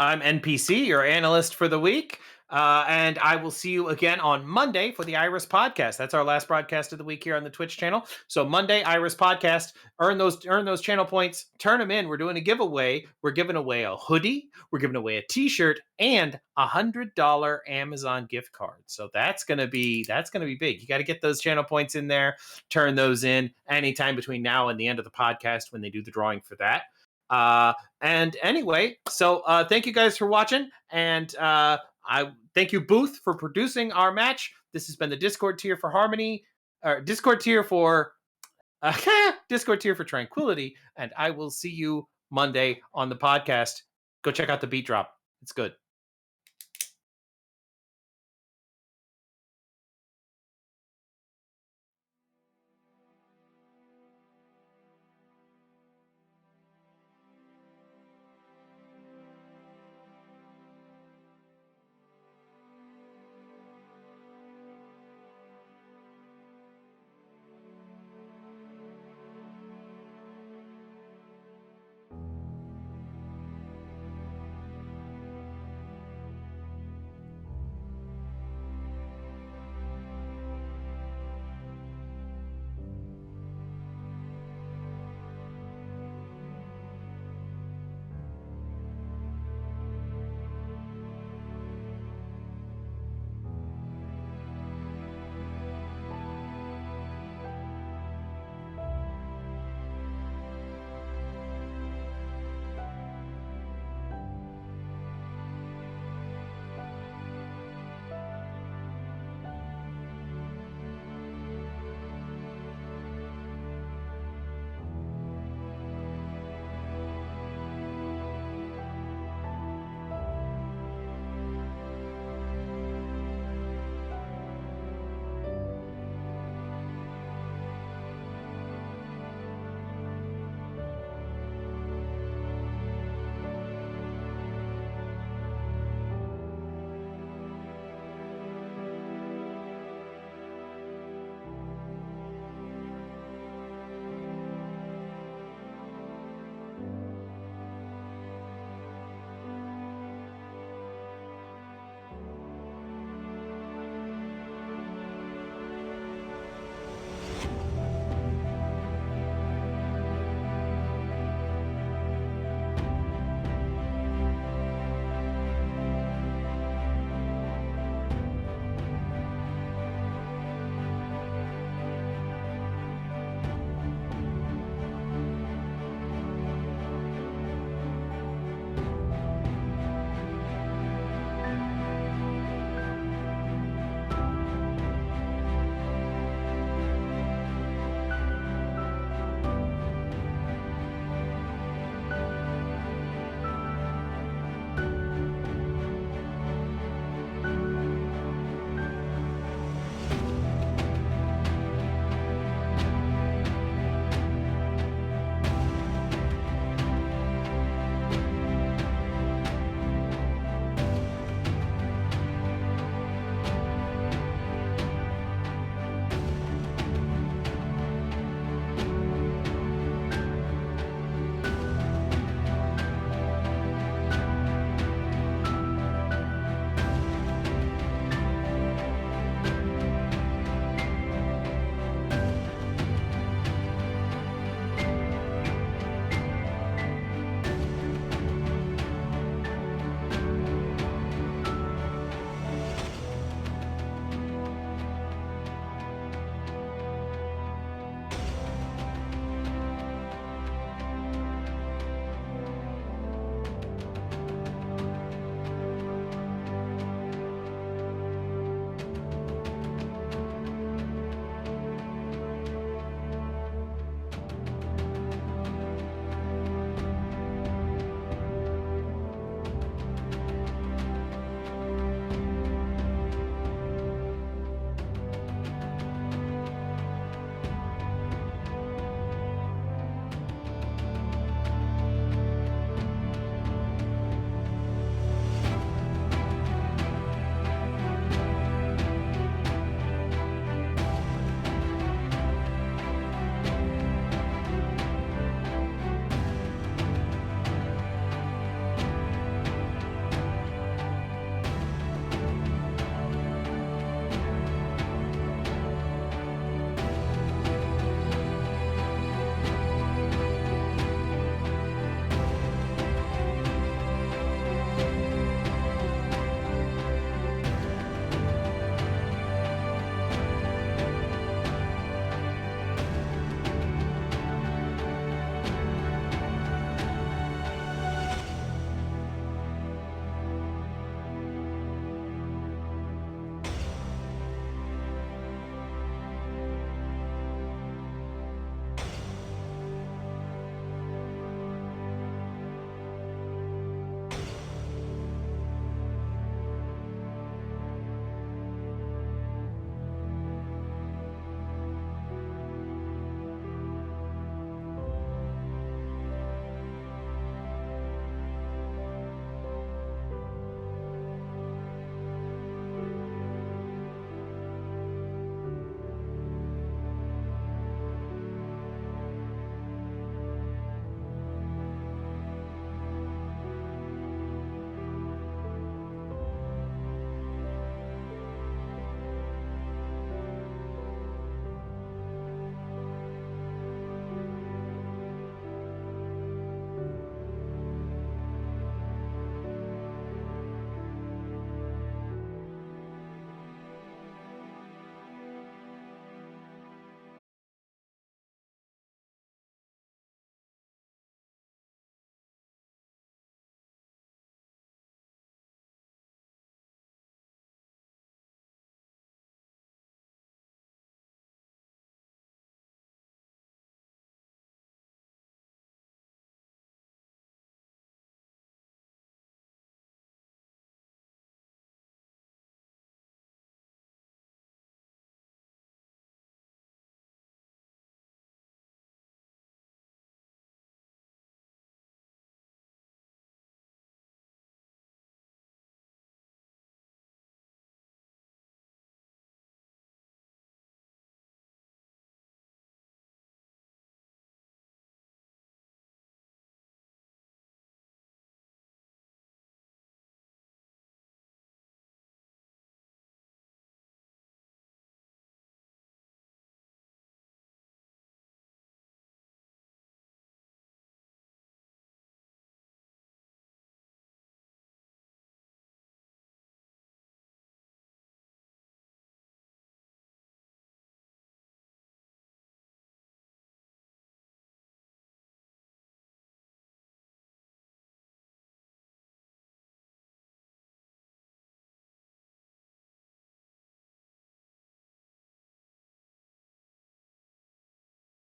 I'm NPC, your analyst for the week. And I will see you again on Monday for the Iris podcast. That's our last broadcast of the week here on the Twitch channel. So Monday, Iris podcast, earn those channel points, turn them in. We're doing a giveaway. We're giving away a hoodie. We're giving away a t-shirt and $100 Amazon gift card. So that's going to be big. You got to get those channel points in there, turn those in anytime between now and the end of the podcast when they do the drawing for that. And anyway, so thank you guys for watching, and I thank you Booth for producing our match. This has been the Discord tier for Harmony, or Discord tier for Discord tier for Tranquility, and I will see you Monday on the podcast. Go check out the beat drop. It's good.